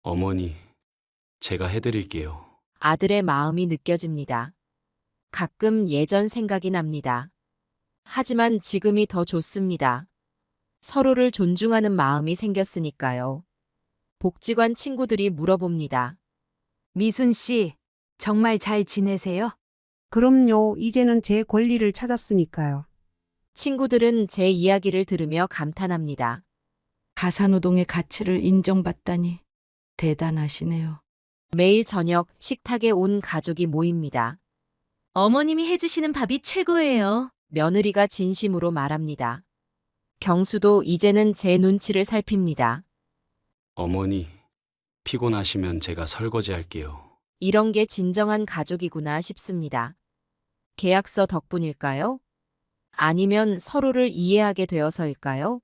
어머니, 제가 해드릴게요. 아들의 마음이 느껴집니다. 가끔 예전 생각이 납니다. 하지만 지금이 더 좋습니다. 서로를 존중하는 마음이 생겼으니까요. 복지관 친구들이 물어봅니다. 미순 씨, 정말 잘 지내세요? 그럼요, 이제는 제 권리를 찾았으니까요. 친구들은 제 이야기를 들으며 감탄합니다. 가사노동의 가치를 인정받다니 대단하시네요. 매일 저녁 식탁에 온 가족이 모입니다. 어머님이 해주시는 밥이 최고예요. 며느리가 진심으로 말합니다. 경수도 이제는 제 눈치를 살핍니다. 어머니, 피곤하시면 제가 설거지 할게요. 이런 게 진정한 가족이구나 싶습니다. 계약서 덕분일까요? 아니면 서로를 이해하게 되어서일까요?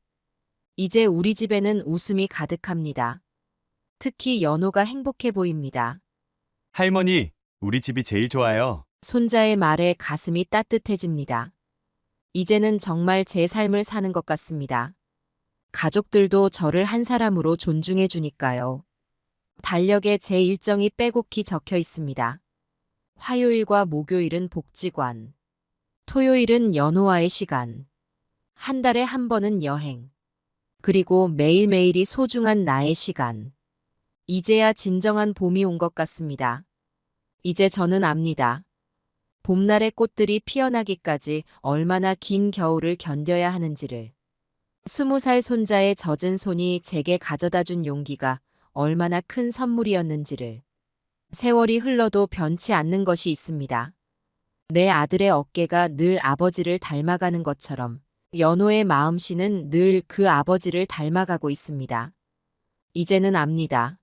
이제 우리 집에는 웃음이 가득합니다. 특히 연호가 행복해 보입니다. 할머니, 우리 집이 제일 좋아요. 손자의 말에 가슴이 따뜻해집니다. 이제는 정말 제 삶을 사는 것 같습니다. 가족들도 저를 한 사람으로 존중해 주니까요. 달력에 제 일정이 빼곡히 적혀 있습니다. 화요일과 목요일은 복지관. 토요일은 연호와의 시간. 한 달에 한 번은 여행. 그리고 매일매일이 소중한 나의 시간. 이제야 진정한 봄이 온 것 같습니다. 이제 저는 압니다. 봄날의 꽃들이 피어나기까지 얼마나 긴 겨울을 견뎌야 하는지를. 20살 손자의 젖은 손이 제게 가져다 준 용기가 얼마나 큰 선물이었는지를. 세월이 흘러도 변치 않는 것이 있습니다. 내 아들의 어깨가 늘 아버지를 닮아가는 것처럼 연호의 마음씨는 늘 그 아버지를 닮아가고 있습니다. 이제는 압니다.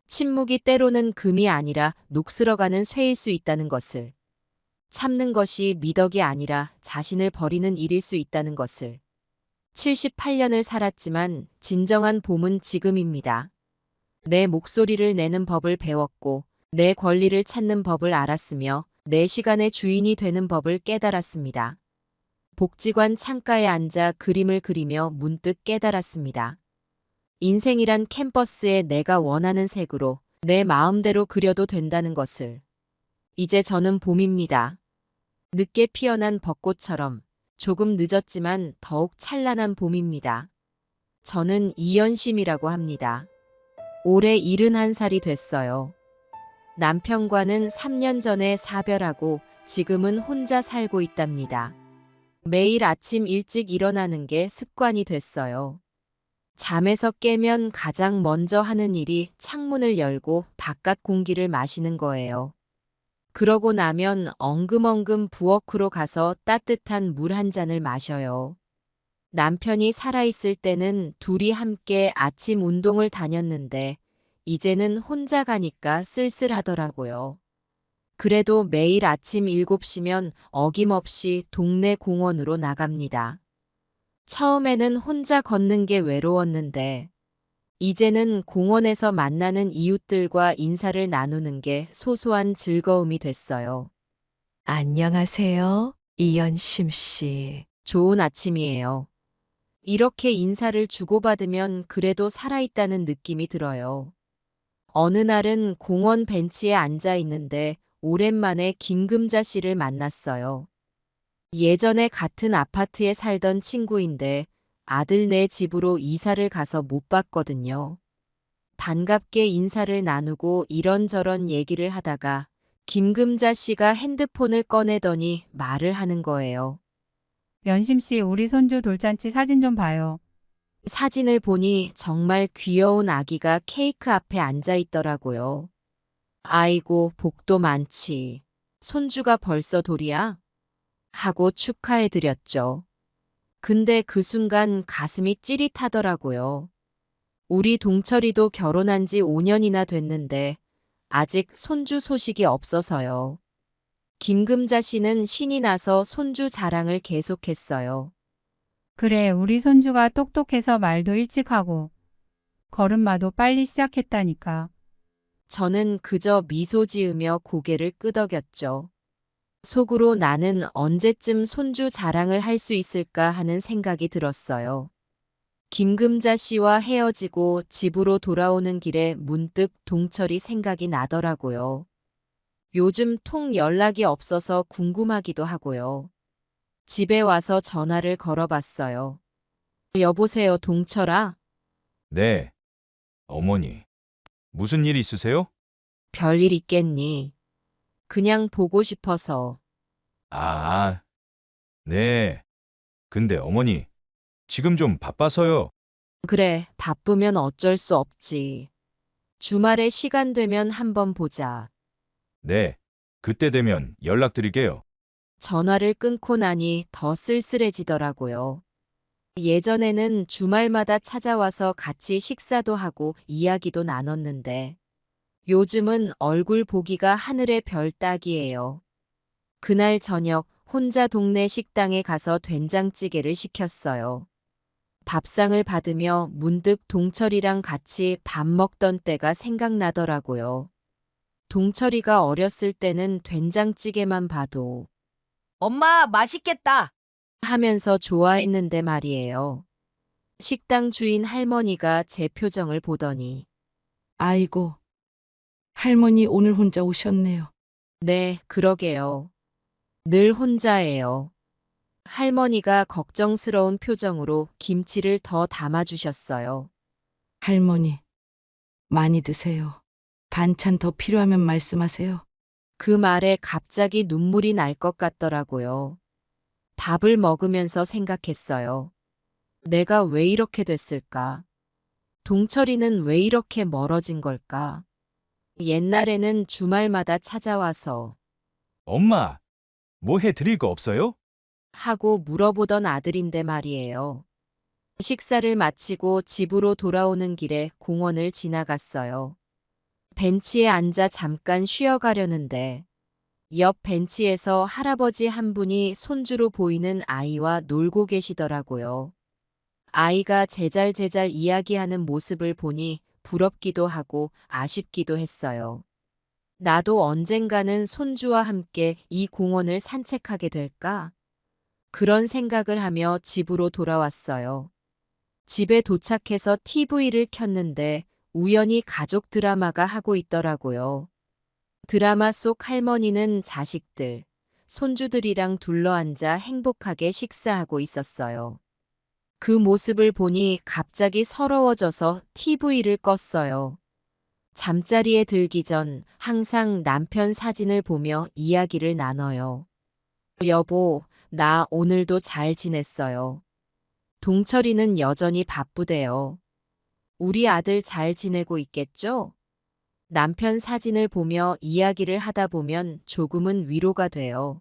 침묵이 때로는 금이 아니라 녹슬어가는 쇠일 수 있다는 것을. 참는 것이 미덕이 아니라 자신을 버리는 일일 수 있다는 것을. 78년을 살았지만 진정한 봄은 지금입니다. 내 목소리를 내는 법을 배웠고 내 권리를 찾는 법을 알았으며 내 시간의 주인이 되는 법을 깨달았습니다. 복지관 창가에 앉아 그림을 그리며 문득 깨달았습니다. 인생이란 캠퍼스에 내가 원하는 색으로 내 마음대로 그려도 된다는 것을. 이제 저는 봄입니다. 늦게 피어난 벚꽃처럼 조금 늦었지만 더욱 찬란한 봄입니다. 저는 이연심이라고 합니다. 올해 71살이 됐어요. 남편과는 3년 전에 사별하고 지금은 혼자 살고 있답니다. 매일 아침 일찍 일어나는 게 습관이 됐어요. 잠에서 깨면 가장 먼저 하는 일이 창문을 열고 바깥 공기를 마시는 거예요. 그러고 나면 엉금엉금 부엌으로 가서 따뜻한 물 한 잔을 마셔요. 남편이 살아있을 때는 둘이 함께 아침 운동을 다녔는데 이제는 혼자 가니까 쓸쓸하더라고요. 그래도 매일 아침 7시면 어김없이 동네 공원으로 나갑니다. 처음에는 혼자 걷는 게 외로웠는데 이제는 공원에서 만나는 이웃들과 인사를 나누는 게 소소한 즐거움이 됐어요. 안녕하세요, 이연심 씨. 좋은 아침이에요. 이렇게 인사를 주고받으면 그래도 살아있다는 느낌이 들어요. 어느 날은 공원 벤치에 앉아 있는데 오랜만에 김금자 씨를 만났어요. 예전에 같은 아파트에 살던 친구인데 아들네 집으로 이사를 가서 못 봤거든요. 반갑게 인사를 나누고 이런저런 얘기를 하다가 김금자 씨가 핸드폰을 꺼내더니 말을 하는 거예요. 연심 씨, 우리 손주 돌잔치 사진 좀 봐요. 사진을 보니 정말 귀여운 아기가 케이크 앞에 앉아 있더라고요. 아이고, 복도 많지. 손주가 벌써 돌이야? 하고 축하해 드렸죠. 근데 그 순간 가슴이 찌릿하더라고요. 우리 동철이도 결혼한 지 5년이나 됐는데 아직 손주 소식이 없어서요. 김금자 씨는 신이 나서 손주 자랑을 계속했어요. 그래, 우리 손주가 똑똑해서 말도 일찍 하고 걸음마도 빨리 시작했다니까. 저는 그저 미소 지으며 고개를 끄덕였죠. 속으로 나는 언제쯤 손주 자랑을 할 수 있을까 하는 생각이 들었어요. 김금자 씨와 헤어지고 집으로 돌아오는 길에 문득 동철이 생각이 나더라고요. 요즘 통 연락이 없어서 궁금하기도 하고요. 집에 와서 전화를 걸어봤어요. 여보세요, 동철아? 네. 어머니. 무슨 일 있으세요? 별일 있겠니? 그냥 보고 싶어서. 아, 네. 근데 어머니, 지금 좀 바빠서요. 그래, 바쁘면 어쩔 수 없지. 주말에 시간 되면 한번 보자. 네. 그때 되면 연락드릴게요. 전화를 끊고 나니 더 쓸쓸해지더라고요. 예전에는 주말마다 찾아와서 같이 식사도 하고 이야기도 나눴는데 요즘은 얼굴 보기가 하늘의 별 따기예요. 그날 저녁 혼자 동네 식당에 가서 된장찌개를 시켰어요. 밥상을 받으며 문득 동철이랑 같이 밥 먹던 때가 생각나더라고요. 동철이가 어렸을 때는 된장찌개만 봐도 엄마, 맛있겠다. 하면서 좋아했는데 말이에요. 식당 주인 할머니가 제 표정을 보더니 아이고, 할머니 오늘 혼자 오셨네요. 네, 그러게요. 늘 혼자예요. 할머니가 걱정스러운 표정으로 김치를 더 담아주셨어요. 할머니, 많이 드세요. 반찬 더 필요하면 말씀하세요. 그 말에 갑자기 눈물이 날 것 같더라고요. 밥을 먹으면서 생각했어요. 내가 왜 이렇게 됐을까? 동철이는 왜 이렇게 멀어진 걸까? 옛날에는 주말마다 찾아와서 엄마, 뭐 해드릴 거 없어요? 하고 물어보던 아들인데 말이에요. 식사를 마치고 집으로 돌아오는 길에 공원을 지나갔어요. 벤치에 앉아 잠깐 쉬어가려는데 옆 벤치에서 할아버지 한 분이 손주로 보이는 아이와 놀고 계시더라고요. 아이가 제잘제잘 이야기하는 모습을 보니 부럽기도 하고 아쉽기도 했어요. 나도 언젠가는 손주와 함께 이 공원을 산책하게 될까? 그런 생각을 하며 집으로 돌아왔어요. 집에 도착해서 TV를 켰는데 우연히 가족 드라마가 하고 있더라고요. 드라마 속 할머니는 자식들, 손주들이랑 둘러앉아 행복하게 식사하고 있었어요. 그 모습을 보니 갑자기 서러워져서 TV를 껐어요. 잠자리에 들기 전 항상 남편 사진을 보며 이야기를 나눠요. 여보, 나 오늘도 잘 지냈어요. 동철이는 여전히 바쁘대요. 우리 아들 잘 지내고 있겠죠? 남편 사진을 보며 이야기를 하다 보면 조금은 위로가 돼요.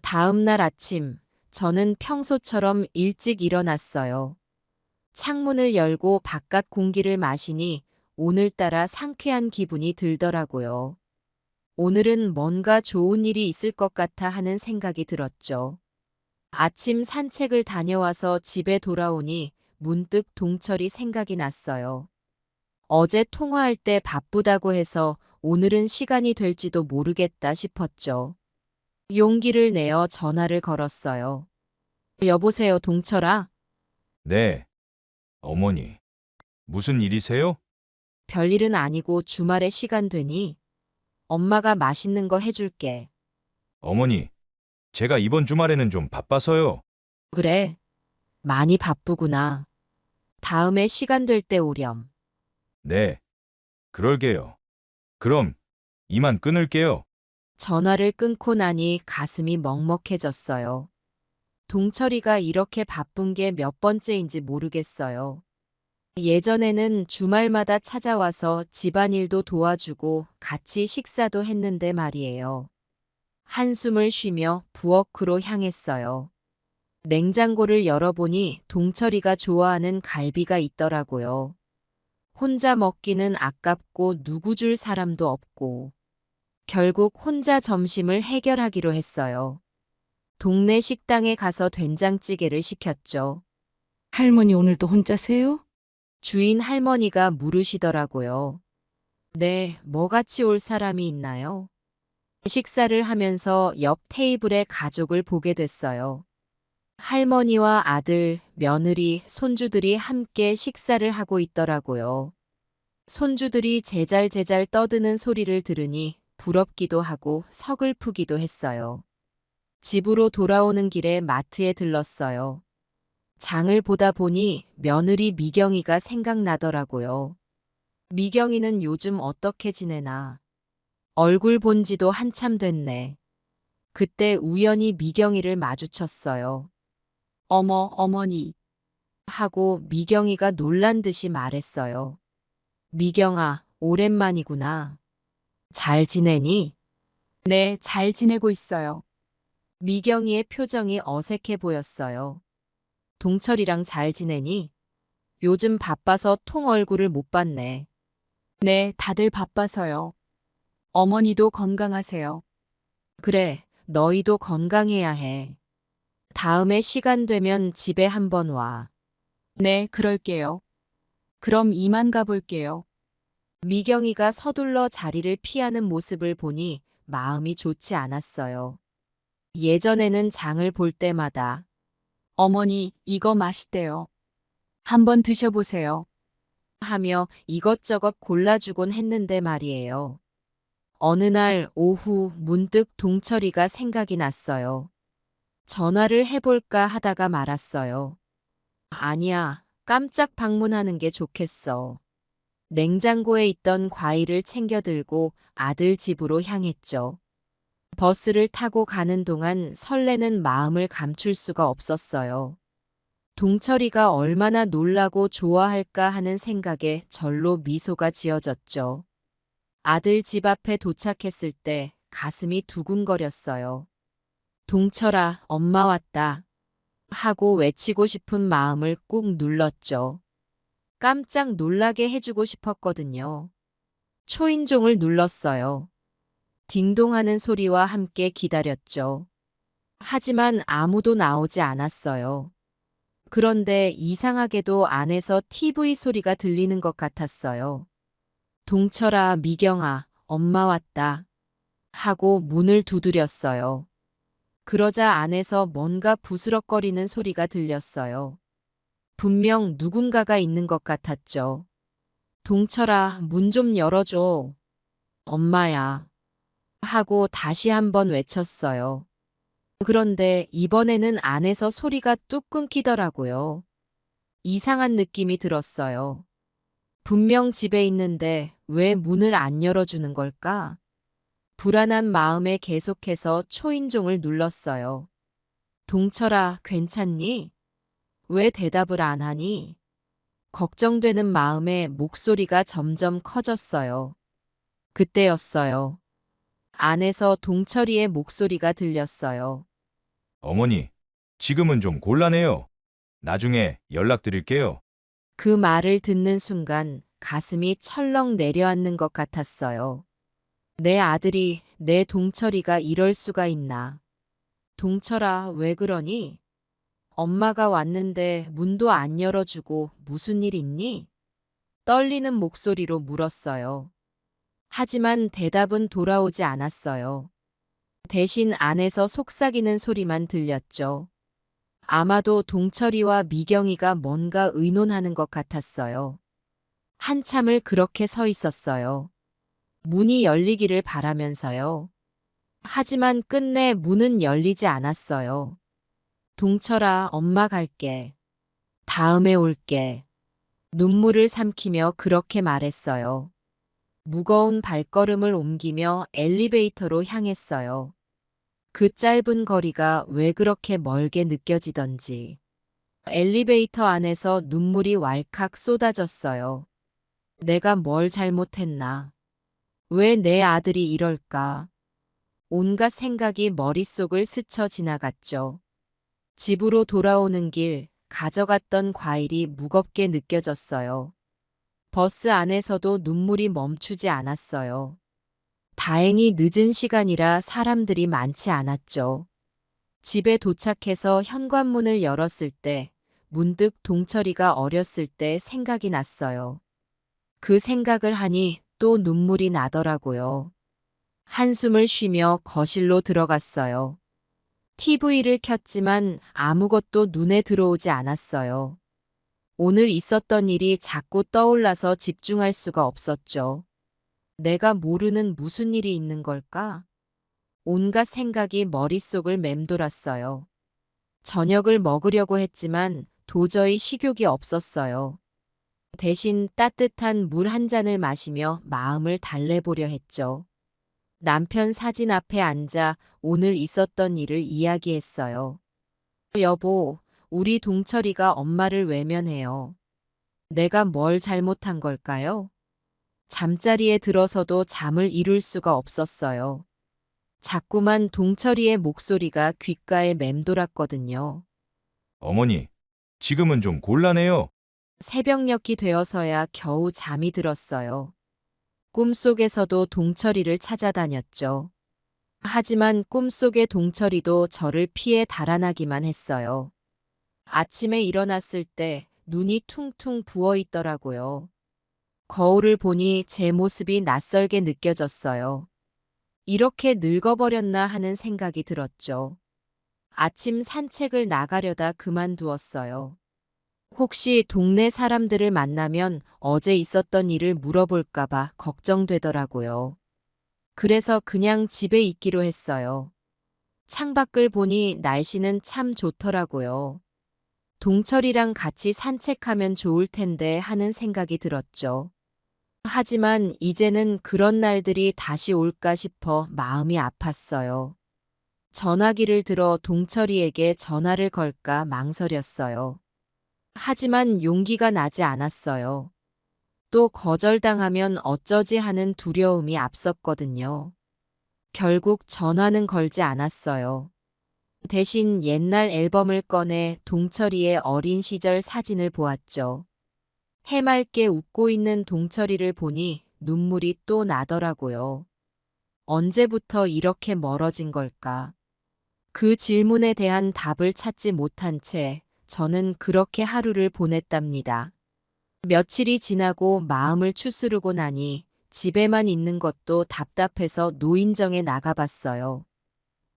다음 날 아침, 저는 평소처럼 일찍 일어났어요. 창문을 열고 바깥 공기를 마시니 오늘따라 상쾌한 기분이 들더라고요. 오늘은 뭔가 좋은 일이 있을 것 같아 하는 생각이 들었죠. 아침 산책을 다녀와서 집에 돌아오니 문득 동철이 생각이 났어요. 어제 통화할 때 바쁘다고 해서 오늘은 시간이 될지도 모르겠다 싶었죠. 용기를 내어 전화를 걸었어요. 여보세요, 동철아? 네. 어머니. 무슨 일이세요? 별일은 아니고 주말에 시간 되니? 엄마가 맛있는 거 해줄게. 어머니, 제가 이번 주말에는 좀 바빠서요. 그래, 많이 바쁘구나. 다음에 시간 될 때 오렴. 네. 그럴게요. 그럼 이만 끊을게요. 전화를 끊고 나니 가슴이 먹먹해졌어요. 동철이가 이렇게 바쁜 게 몇 번째인지 모르겠어요. 예전에는 주말마다 찾아와서 집안일도 도와주고 같이 식사도 했는데 말이에요. 한숨을 쉬며 부엌으로 향했어요. 냉장고를 열어보니 동철이가 좋아하는 갈비가 있더라고요. 혼자 먹기는 아깝고 누구 줄 사람도 없고. 결국 혼자 점심을 해결하기로 했어요. 동네 식당에 가서 된장찌개를 시켰죠. 할머니 오늘도 혼자세요? 주인 할머니가 물으시더라고요. 네, 뭐 같이 올 사람이 있나요? 식사를 하면서 옆 테이블의 가족을 보게 됐어요. 할머니와 아들, 며느리, 손주들이 함께 식사를 하고 있더라고요. 손주들이 제잘제잘 떠드는 소리를 들으니 부럽기도 하고 서글프기도 했어요. 집으로 돌아오는 길에 마트에 들렀어요. 장을 보다 보니 며느리 미경이가 생각나더라고요. 미경이는 요즘 어떻게 지내나. 얼굴 본 지도 한참 됐네. 그때 우연히 미경이를 마주쳤어요. 어머, 어머니. 하고 미경이가 놀란 듯이 말했어요. 미경아, 오랜만이구나. 잘 지내니? 네, 잘 지내고 있어요. 미경이의 표정이 어색해 보였어요. 동철이랑 잘 지내니? 요즘 바빠서 통 얼굴을 못 봤네. 네, 다들 바빠서요. 어머니도 건강하세요. 그래, 너희도 건강해야 해. 다음에 시간 되면 집에 한번 와. 네, 그럴게요. 그럼 이만 가볼게요. 미경이가 서둘러 자리를 피하는 모습을 보니 마음이 좋지 않았어요. 예전에는 장을 볼 때마다 어머니, 이거 맛있대요. 한번 드셔보세요. 하며 이것저것 골라주곤 했는데 말이에요. 어느 날 오후 문득 동철이가 생각이 났어요. 전화를 해볼까 하다가 말았어요. 아니야, 깜짝 방문하는 게 좋겠어. 냉장고에 있던 과일을 챙겨 들고 아들 집으로 향했죠. 버스를 타고 가는 동안 설레는 마음을 감출 수가 없었어요. 동철이가 얼마나 놀라고 좋아할까 하는 생각에 절로 미소가 지어졌죠. 아들 집 앞에 도착했을 때 가슴이 두근거렸어요. 동철아, 엄마 왔다. 하고 외치고 싶은 마음을 꾹 눌렀죠. 깜짝 놀라게 해주고 싶었거든요. 초인종을 눌렀어요. 딩동하는 소리와 함께 기다렸죠. 하지만 아무도 나오지 않았어요. 그런데 이상하게도 안에서 TV 소리가 들리는 것 같았어요. 동철아, 미경아, 엄마 왔다. 하고 문을 두드렸어요. 그러자 안에서 뭔가 부스럭거리는 소리가 들렸어요. 분명 누군가가 있는 것 같았죠. 동철아, 문 좀 열어줘. 엄마야. 하고 다시 한번 외쳤어요. 그런데 이번에는 안에서 소리가 뚝 끊기더라고요. 이상한 느낌이 들었어요. 분명 집에 있는데 왜 문을 안 열어주는 걸까? 불안한 마음에 계속해서 초인종을 눌렀어요. 동철아, 괜찮니? 왜 대답을 안 하니? 걱정되는 마음에 목소리가 점점 커졌어요. 그때였어요. 안에서 동철이의 목소리가 들렸어요. 어머니, 지금은 좀 곤란해요. 나중에 연락드릴게요. 그 말을 듣는 순간 가슴이 철렁 내려앉는 것 같았어요. 내 아들이, 내 동철이가 이럴 수가 있나. 동철아, 왜 그러니? 엄마가 왔는데 문도 안 열어주고 무슨 일 있니? 떨리는 목소리로 물었어요. 하지만 대답은 돌아오지 않았어요. 대신 안에서 속삭이는 소리만 들렸죠. 아마도 동철이와 미경이가 뭔가 의논하는 것 같았어요. 한참을 그렇게 서 있었어요. 문이 열리기를 바라면서요. 하지만 끝내 문은 열리지 않았어요. 동철아, 엄마 갈게. 다음에 올게. 눈물을 삼키며 그렇게 말했어요. 무거운 발걸음을 옮기며 엘리베이터로 향했어요. 그 짧은 거리가 왜 그렇게 멀게 느껴지던지. 엘리베이터 안에서 눈물이 왈칵 쏟아졌어요. 내가 뭘 잘못했나? 왜 내 아들이 이럴까? 온갖 생각이 머릿속을 스쳐 지나갔죠. 집으로 돌아오는 길, 가져갔던 과일이 무겁게 느껴졌어요. 버스 안에서도 눈물이 멈추지 않았어요. 다행히 늦은 시간이라 사람들이 많지 않았죠. 집에 도착해서 현관문을 열었을 때 문득 동철이가 어렸을 때 생각이 났어요. 그 생각을 하니 또 눈물이 나더라고요. 한숨을 쉬며 거실로 들어갔어요. TV를 켰지만 아무것도 눈에 들어오지 않았어요. 오늘 있었던 일이 자꾸 떠올라서 집중할 수가 없었죠. 내가 모르는 무슨 일이 있는 걸까? 온갖 생각이 머릿속을 맴돌았어요. 저녁을 먹으려고 했지만 도저히 식욕이 없었어요. 대신 따뜻한 물 한 잔을 마시며 마음을 달래보려 했죠. 남편 사진 앞에 앉아 오늘 있었던 일을 이야기했어요. 여보, 우리 동철이가 엄마를 외면해요. 내가 뭘 잘못한 걸까요? 잠자리에 들어서도 잠을 이룰 수가 없었어요. 자꾸만 동철이의 목소리가 귓가에 맴돌았거든요. 어머니, 지금은 좀 곤란해요. 새벽녘이 되어서야 겨우 잠이 들었어요. 꿈속에서도 동철이를 찾아다녔죠. 하지만 꿈속의 동철이도 저를 피해 달아나기만 했어요. 아침에 일어났을 때 눈이 퉁퉁 부어 있더라고요. 거울을 보니 제 모습이 낯설게 느껴졌어요. 이렇게 늙어버렸나 하는 생각이 들었죠. 아침 산책을 나가려다 그만두었어요. 혹시 동네 사람들을 만나면 어제 있었던 일을 물어볼까봐 걱정되더라고요. 그래서 그냥 집에 있기로 했어요. 창밖을 보니 날씨는 참 좋더라고요. 동철이랑 같이 산책하면 좋을 텐데 하는 생각이 들었죠. 하지만 이제는 그런 날들이 다시 올까 싶어 마음이 아팠어요. 전화기를 들어 동철이에게 전화를 걸까 망설였어요. 하지만 용기가 나지 않았어요. 또 거절당하면 어쩌지 하는 두려움이 앞섰거든요. 결국 전화는 걸지 않았어요. 대신 옛날 앨범을 꺼내 동철이의 어린 시절 사진을 보았죠. 해맑게 웃고 있는 동철이를 보니 눈물이 또 나더라고요. 언제부터 이렇게 멀어진 걸까? 그 질문에 대한 답을 찾지 못한 채 저는 그렇게 하루를 보냈답니다. 며칠이 지나고 마음을 추스르고 나니 집에만 있는 것도 답답해서 노인정에 나가봤어요.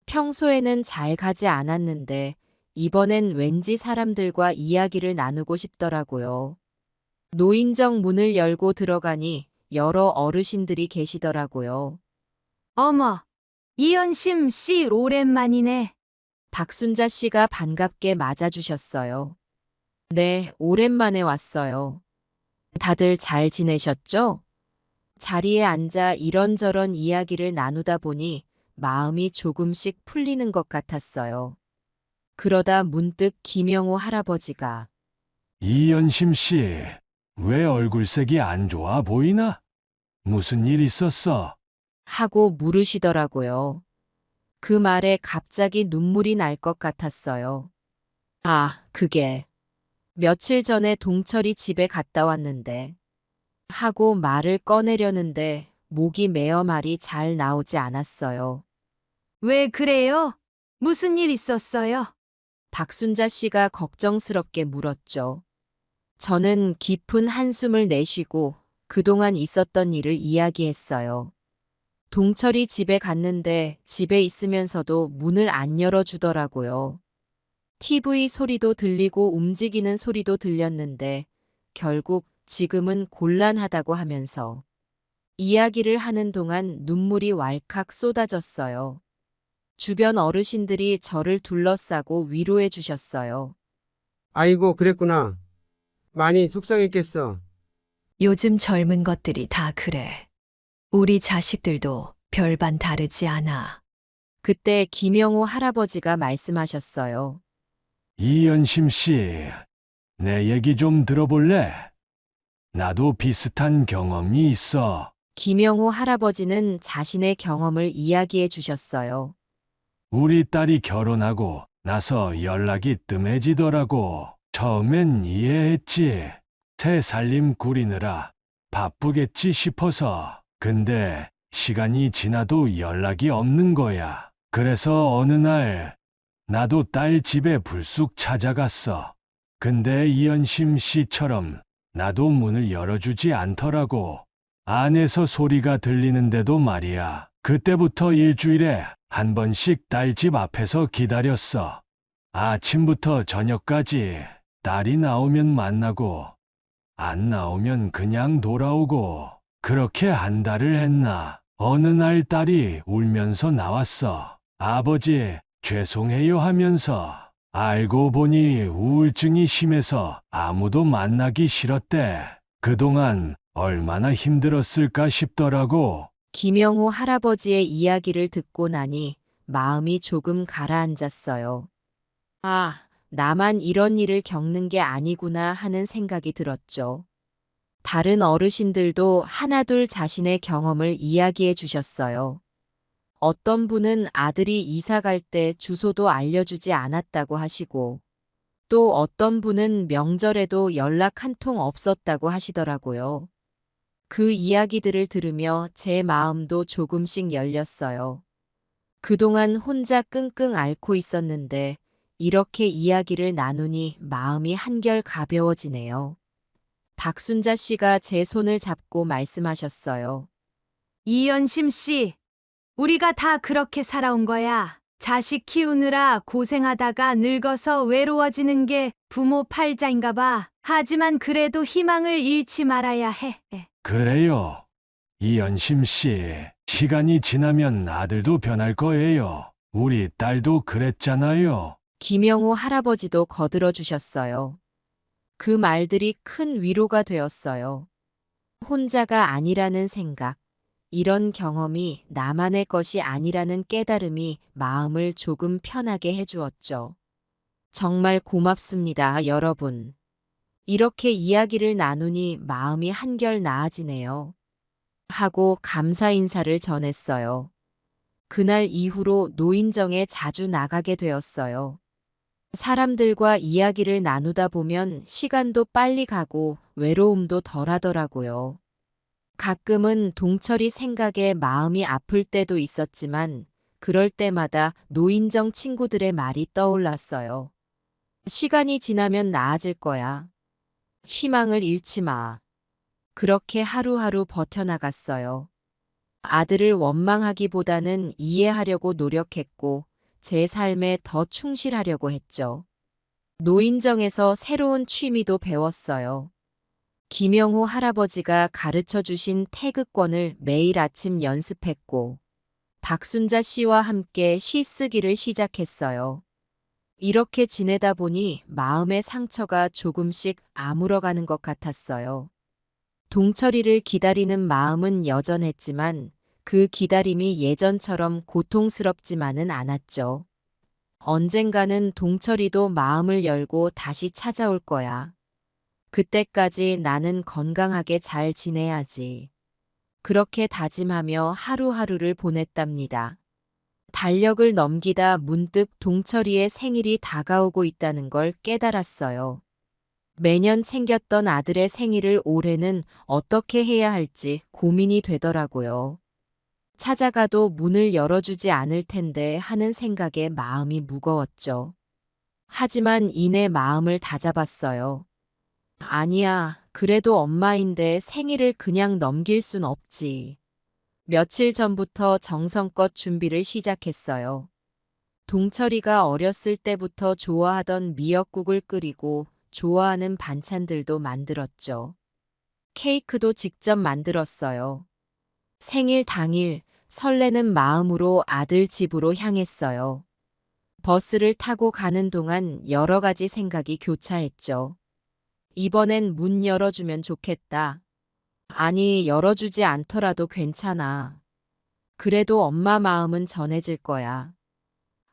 평소에는 잘 가지 않았는데 이번엔 왠지 사람들과 이야기를 나누고 싶더라고요. 노인정 문을 열고 들어가니 여러 어르신들이 계시더라고요. 어머, 이현심 씨 오랜만이네. 박순자 씨가 반갑게 맞아주셨어요. 네, 오랜만에 왔어요. 다들 잘 지내셨죠? 자리에 앉아 이런저런 이야기를 나누다 보니 마음이 조금씩 풀리는 것 같았어요. 그러다 문득 김영호 할아버지가 이연심 씨, 왜 얼굴색이 안 좋아 보이나? 무슨 일 있었어? 하고 물으시더라고요. 그 말에 갑자기 눈물이 날 것 같았어요. 아, 그게 며칠 전에 동철이 집에 갔다 왔는데 하고 말을 꺼내려는데 목이 메어 말이 잘 나오지 않았어요. 왜 그래요? 무슨 일 있었어요? 박순자 씨가 걱정스럽게 물었죠. 저는 깊은 한숨을 내쉬고 그동안 있었던 일을 이야기했어요. 동철이 집에 갔는데 집에 있으면서도 문을 안 열어주더라고요. TV 소리도 들리고 움직이는 소리도 들렸는데 결국 지금은 곤란하다고 하면서 이야기를 하는 동안 눈물이 왈칵 쏟아졌어요. 주변 어르신들이 저를 둘러싸고 위로해 주셨어요. 아이고, 그랬구나. 많이 속상했겠어. 요즘 젊은 것들이 다 그래. 우리 자식들도 별반 다르지 않아. 그때 김영호 할아버지가 말씀하셨어요. 이연심 씨, 내 얘기 좀 들어볼래? 나도 비슷한 경험이 있어. 김영호 할아버지는 자신의 경험을 이야기해 주셨어요. 우리 딸이 결혼하고 나서 연락이 뜸해지더라고. 처음엔 이해했지. 새 살림 꾸리느라 바쁘겠지 싶어서. 근데 시간이 지나도 연락이 없는 거야. 그래서 어느 날 나도 딸 집에 불쑥 찾아갔어. 근데 이연심 씨처럼 나도 문을 열어주지 않더라고. 안에서 소리가 들리는데도 말이야. 그때부터 일주일에 한 번씩 딸 집 앞에서 기다렸어. 아침부터 저녁까지 딸이 나오면 만나고 안 나오면 그냥 돌아오고 그렇게 한 달을 했나. 어느 날 딸이 울면서 나왔어. 아버지, 죄송해요 하면서. 알고 보니 우울증이 심해서 아무도 만나기 싫었대. 그동안 얼마나 힘들었을까 싶더라고. 김영호 할아버지의 이야기를 듣고 나니 마음이 조금 가라앉았어요. 아, 나만 이런 일을 겪는 게 아니구나 하는 생각이 들었죠. 다른 어르신들도 하나둘 자신의 경험을 이야기해 주셨어요. 어떤 분은 아들이 이사 갈 때 주소도 알려주지 않았다고 하시고, 또 어떤 분은 명절에도 연락 한 통 없었다고 하시더라고요. 그 이야기들을 들으며 제 마음도 조금씩 열렸어요. 그동안 혼자 끙끙 앓고 있었는데 이렇게 이야기를 나누니 마음이 한결 가벼워지네요. 박순자 씨가 제 손을 잡고 말씀하셨어요. 이연심 씨, 우리가 다 그렇게 살아온 거야. 자식 키우느라 고생하다가 늙어서 외로워지는 게 부모 팔자인가 봐. 하지만 그래도 희망을 잃지 말아야 해. 그래요. 이연심 씨, 시간이 지나면 아들도 변할 거예요. 우리 딸도 그랬잖아요. 김영호 할아버지도 거들어 주셨어요. 그 말들이 큰 위로가 되었어요. 혼자가 아니라는 생각, 이런 경험이 나만의 것이 아니라는 깨달음이 마음을 조금 편하게 해주었죠. 정말 고맙습니다, 여러분. 이렇게 이야기를 나누니 마음이 한결 나아지네요. 하고 감사 인사를 전했어요. 그날 이후로 노인정에 자주 나가게 되었어요. 사람들과 이야기를 나누다 보면 시간도 빨리 가고 외로움도 덜하더라고요. 가끔은 동철이 생각에 마음이 아플 때도 있었지만 그럴 때마다 노인정 친구들의 말이 떠올랐어요. 시간이 지나면 나아질 거야. 희망을 잃지 마. 그렇게 하루하루 버텨나갔어요. 아들을 원망하기보다는 이해하려고 노력했고 제 삶에 더 충실하려고 했죠. 노인정에서 새로운 취미도 배웠어요. 김영호 할아버지가 가르쳐 주신 태극권을 매일 아침 연습했고 박순자 씨와 함께 시 쓰기를 시작했어요. 이렇게 지내다 보니 마음의 상처가 조금씩 아물어가는 것 같았어요. 동철이를 기다리는 마음은 여전했지만 그 기다림이 예전처럼 고통스럽지만은 않았죠. 언젠가는 동철이도 마음을 열고 다시 찾아올 거야. 그때까지 나는 건강하게 잘 지내야지. 그렇게 다짐하며 하루하루를 보냈답니다. 달력을 넘기다 문득 동철이의 생일이 다가오고 있다는 걸 깨달았어요. 매년 챙겼던 아들의 생일을 올해는 어떻게 해야 할지 고민이 되더라고요. 찾아가도 문을 열어주지 않을 텐데 하는 생각에 마음이 무거웠죠. 하지만 이내 마음을 다잡았어요. 아니야, 그래도 엄마인데 생일을 그냥 넘길 순 없지. 며칠 전부터 정성껏 준비를 시작했어요. 동철이가 어렸을 때부터 좋아하던 미역국을 끓이고 좋아하는 반찬들도 만들었죠. 케이크도 직접 만들었어요. 생일 당일 설레는 마음으로 아들 집으로 향했어요. 버스를 타고 가는 동안 여러 가지 생각이 교차했죠. 이번엔 문 열어주면 좋겠다. 아니, 열어주지 않더라도 괜찮아. 그래도 엄마 마음은 전해질 거야.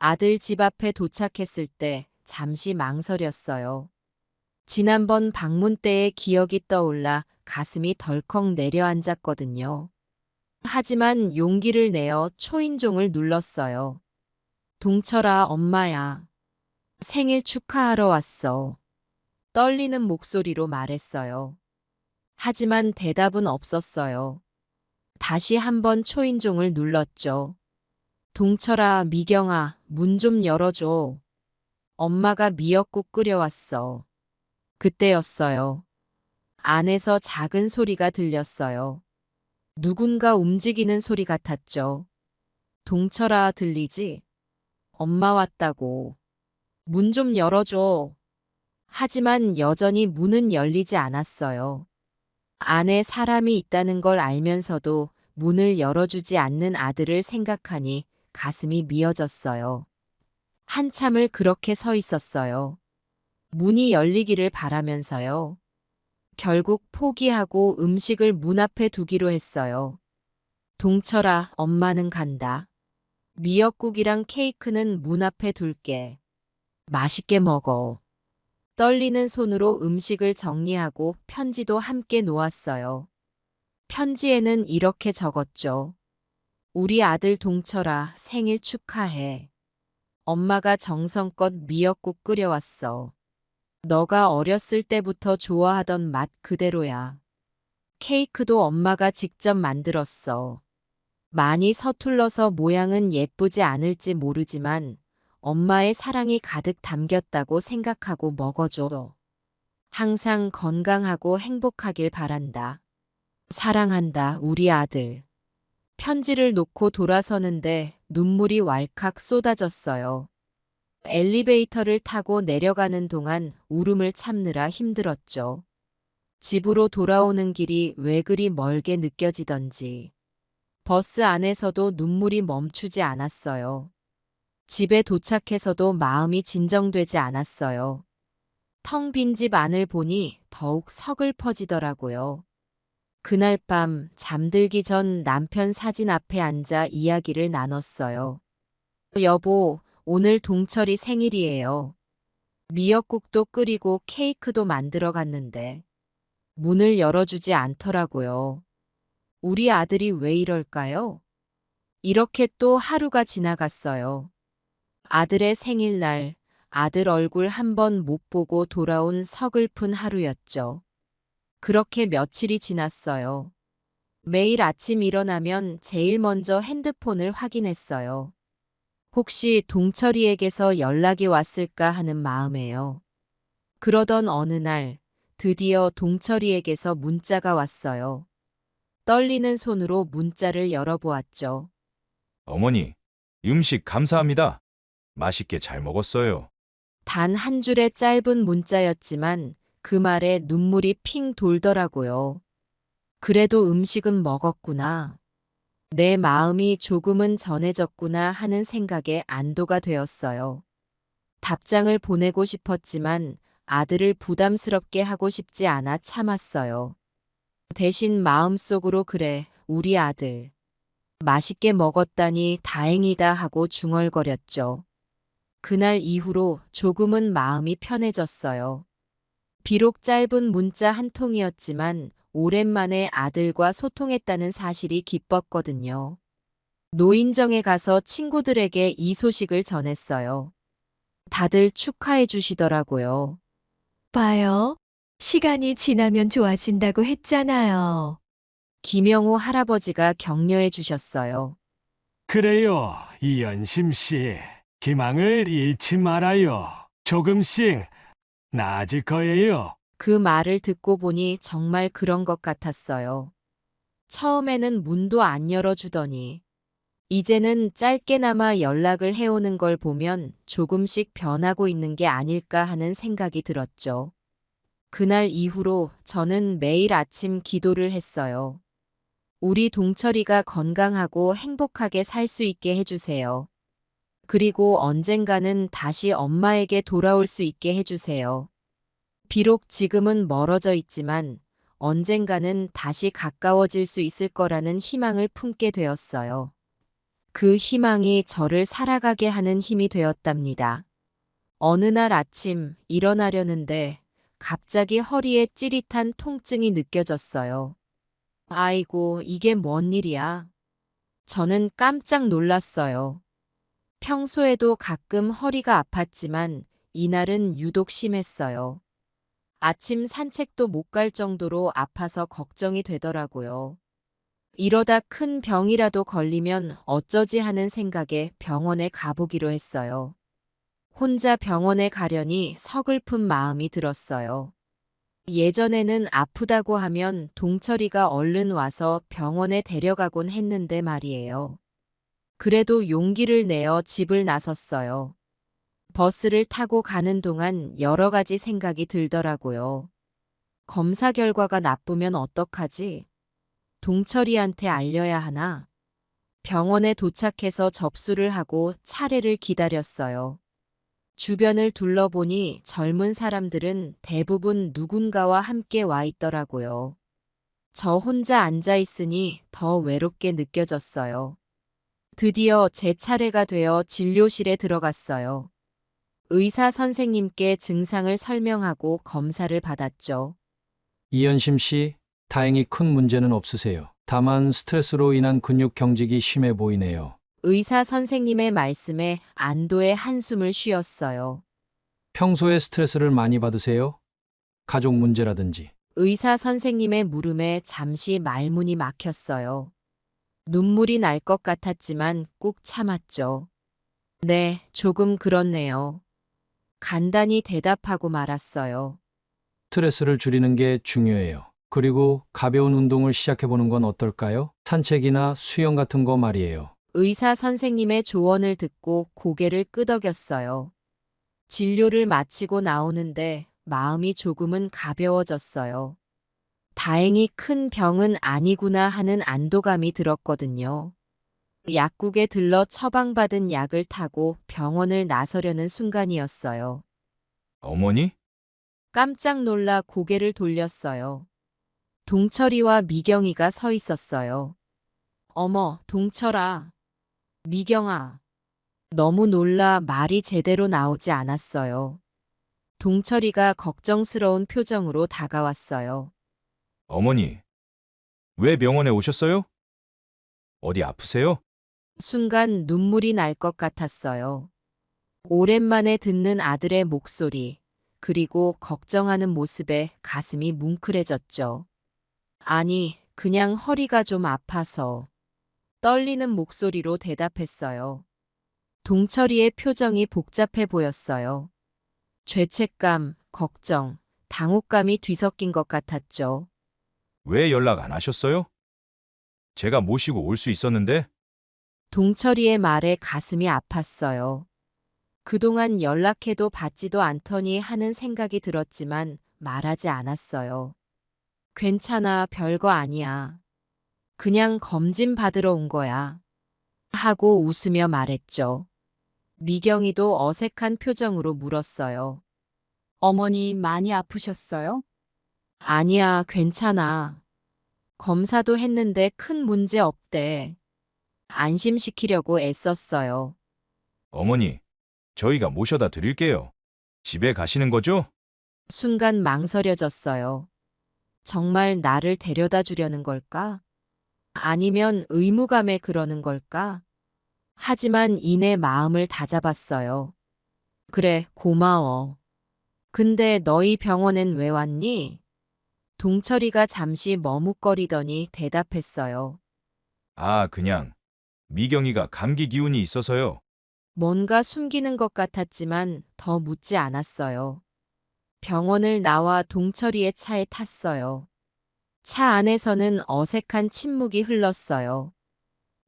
아들 집 앞에 도착했을 때 잠시 망설였어요. 지난번 방문 때의 기억이 떠올라 가슴이 덜컥 내려앉았거든요. 하지만 용기를 내어 초인종을 눌렀어요. 동철아, 엄마야. 생일 축하하러 왔어. 떨리는 목소리로 말했어요. 하지만 대답은 없었어요. 다시 한번 초인종을 눌렀죠. 동철아, 미경아, 문 좀 열어줘. 엄마가 미역국 끓여왔어. 그때였어요. 안에서 작은 소리가 들렸어요. 누군가 움직이는 소리 같았죠. 동철아, 들리지? 엄마 왔다고. 문 좀 열어줘. 하지만 여전히 문은 열리지 않았어요. 안에 사람이 있다는 걸 알면서도 문을 열어주지 않는 아들을 생각하니 가슴이 미어졌어요. 한참을 그렇게 서 있었어요. 문이 열리기를 바라면서요. 결국 포기하고 음식을 문 앞에 두기로 했어요. 동철아, 엄마는 간다. 미역국이랑 케이크는 문 앞에 둘게. 맛있게 먹어. 떨리는 손으로 음식을 정리하고 편지도 함께 놓았어요. 편지에는 이렇게 적었죠. 우리 아들 동철아, 생일 축하해. 엄마가 정성껏 미역국 끓여왔어. 너가 어렸을 때부터 좋아하던 맛 그대로야. 케이크도 엄마가 직접 만들었어. 많이 서툴러서 모양은 예쁘지 않을지 모르지만 엄마의 사랑이 가득 담겼다고 생각하고 먹어줘. 항상 건강하고 행복하길 바란다. 사랑한다, 우리 아들. 편지를 놓고 돌아서는데 눈물이 왈칵 쏟아졌어요. 엘리베이터를 타고 내려가는 동안 울음을 참느라 힘들었죠. 집으로 돌아오는 길이 왜 그리 멀게 느껴지던지. 버스 안에서도 눈물이 멈추지 않았어요. 집에 도착해서도 마음이 진정되지 않았어요. 텅 빈 집 안을 보니 더욱 서글퍼지더라고요. 그날 밤 잠들기 전 남편 사진 앞에 앉아 이야기를 나눴어요. 여보, 오늘 동철이 생일이에요. 미역국도 끓이고 케이크도 만들어 갔는데 문을 열어주지 않더라고요. 우리 아들이 왜 이럴까요? 이렇게 또 하루가 지나갔어요. 아들의 생일날 아들 얼굴 한 번 못 보고 돌아온 서글픈 하루였죠. 그렇게 며칠이 지났어요. 매일 아침 일어나면 제일 먼저 핸드폰을 확인했어요. 혹시 동철이에게서 연락이 왔을까 하는 마음에요. 그러던 어느 날 드디어 동철이에게서 문자가 왔어요. 떨리는 손으로 문자를 열어보았죠. 어머니, 음식 감사합니다. 맛있게 잘 먹었어요. 단 한 줄의 짧은 문자였지만 그 말에 눈물이 핑 돌더라고요. 그래도 음식은 먹었구나. 내 마음이 조금은 전해졌구나 하는 생각에 안도가 되었어요. 답장을 보내고 싶었지만 아들을 부담스럽게 하고 싶지 않아 참았어요. 대신 마음속으로 그래, 우리 아들. 맛있게 먹었다니 다행이다 하고 중얼거렸죠. 그날 이후로 조금은 마음이 편해졌어요. 비록 짧은 문자 한 통이었지만 오랜만에 아들과 소통했다는 사실이 기뻤거든요. 노인정에 가서 친구들에게 이 소식을 전했어요. 다들 축하해 주시더라고요. 봐요. 시간이 지나면 좋아진다고 했잖아요. 김영호 할아버지가 격려해 주셨어요. 그래요, 이연심 씨. 기망을 잃지 말아요. 조금씩 나아질 거예요. 그 말을 듣고 보니 정말 그런 것 같았어요. 처음에는 문도 안 열어주더니 이제는 짧게나마 연락을 해오는 걸 보면 조금씩 변하고 있는 게 아닐까 하는 생각이 들었죠. 그날 이후로 저는 매일 아침 기도를 했어요. 우리 동철이가 건강하고 행복하게 살 수 있게 해주세요. 그리고 언젠가는 다시 엄마에게 돌아올 수 있게 해주세요. 비록 지금은 멀어져 있지만 언젠가는 다시 가까워질 수 있을 거라는 희망을 품게 되었어요. 그 희망이 저를 살아가게 하는 힘이 되었답니다. 어느 날 아침 일어나려는데 갑자기 허리에 찌릿한 통증이 느껴졌어요. 아이고, 이게 뭔 일이야? 저는 깜짝 놀랐어요. 평소에도 가끔 허리가 아팠지만 이날은 유독 심했어요. 아침 산책도 못 갈 정도로 아파서 걱정이 되더라고요. 이러다 큰 병이라도 걸리면 어쩌지 하는 생각에 병원에 가보기로 했어요. 혼자 병원에 가려니 서글픈 마음이 들었어요. 예전에는 아프다고 하면 동철이가 얼른 와서 병원에 데려가곤 했는데 말이에요. 그래도 용기를 내어 집을 나섰어요. 버스를 타고 가는 동안 여러 가지 생각이 들더라고요. 검사 결과가 나쁘면 어떡하지? 동철이한테 알려야 하나? 병원에 도착해서 접수를 하고 차례를 기다렸어요. 주변을 둘러보니 젊은 사람들은 대부분 누군가와 함께 와 있더라고요. 저 혼자 앉아 있으니 더 외롭게 느껴졌어요. 드디어 제 차례가 되어 진료실에 들어갔어요. 의사 선생님께 증상을 설명하고 검사를 받았죠. 이연심 씨, 다행히 큰 문제는 없으세요. 다만 스트레스로 인한 근육 경직이 심해 보이네요. 의사 선생님의 말씀에 안도의 한숨을 쉬었어요. 평소에 스트레스를 많이 받으세요? 가족 문제라든지. 의사 선생님의 물음에 잠시 말문이 막혔어요. 눈물이 날 것 같았지만 꾹 참았죠. 네, 조금 그렇네요. 간단히 대답하고 말았어요. 스트레스를 줄이는 게 중요해요. 그리고 가벼운 운동을 시작해보는 건 어떨까요? 산책이나 수영 같은 거 말이에요. 의사 선생님의 조언을 듣고 고개를 끄덕였어요. 진료를 마치고 나오는데 마음이 조금은 가벼워졌어요. 다행히 큰 병은 아니구나 하는 안도감이 들었거든요. 약국에 들러 처방받은 약을 타고 병원을 나서려는 순간이었어요. 어머니? 깜짝 놀라 고개를 돌렸어요. 동철이와 미경이가 서 있었어요. 어머, 동철아. 미경아. 너무 놀라 말이 제대로 나오지 않았어요. 동철이가 걱정스러운 표정으로 다가왔어요. 어머니, 왜 병원에 오셨어요? 어디 아프세요? 순간 눈물이 날 것 같았어요. 오랜만에 듣는 아들의 목소리, 그리고 걱정하는 모습에 가슴이 뭉클해졌죠. 아니, 그냥 허리가 좀 아파서. 떨리는 목소리로 대답했어요. 동철이의 표정이 복잡해 보였어요. 죄책감, 걱정, 당혹감이 뒤섞인 것 같았죠. 왜 연락 안 하셨어요? 제가 모시고 올 수 있었는데. 동철이의 말에 가슴이 아팠어요. 그동안 연락해도 받지도 않더니 하는 생각이 들었지만 말하지 않았어요. 괜찮아, 별거 아니야. 그냥 검진 받으러 온 거야. 하고 웃으며 말했죠. 미경이도 어색한 표정으로 물었어요. 어머니 많이 아프셨어요? 아니야, 괜찮아. 검사도 했는데 큰 문제 없대. 안심시키려고 애썼어요. 어머니, 저희가 모셔다 드릴게요. 집에 가시는 거죠? 순간 망설여졌어요. 정말 나를 데려다 주려는 걸까? 아니면 의무감에 그러는 걸까? 하지만 이내 마음을 다잡았어요. 그래, 고마워. 근데 너희 병원엔 왜 왔니? 동철이가 잠시 머뭇거리더니 대답했어요. 아, 그냥 미경이가 감기 기운이 있어서요. 뭔가 숨기는 것 같았지만 더 묻지 않았어요. 병원을 나와 동철이의 차에 탔어요. 차 안에서는 어색한 침묵이 흘렀어요.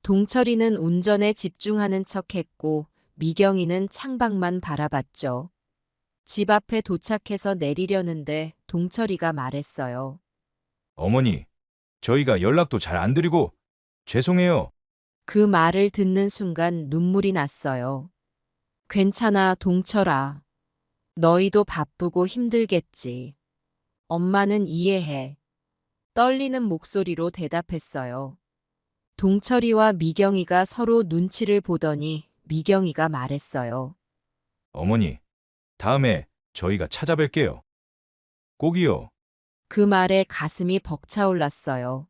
동철이는 운전에 집중하는 척했고 미경이는 창밖만 바라봤죠. 집 앞에 도착해서 내리려는데 동철이가 말했어요. 어머니, 저희가 연락도 잘 안 드리고 죄송해요. 그 말을 듣는 순간 눈물이 났어요. 괜찮아, 동철아. 너희도 바쁘고 힘들겠지. 엄마는 이해해. 떨리는 목소리로 대답했어요. 동철이와 미경이가 서로 눈치를 보더니 미경이가 말했어요. 어머니, 다음에 저희가 찾아뵐게요. 꼭이요. 그 말에 가슴이 벅차올랐어요.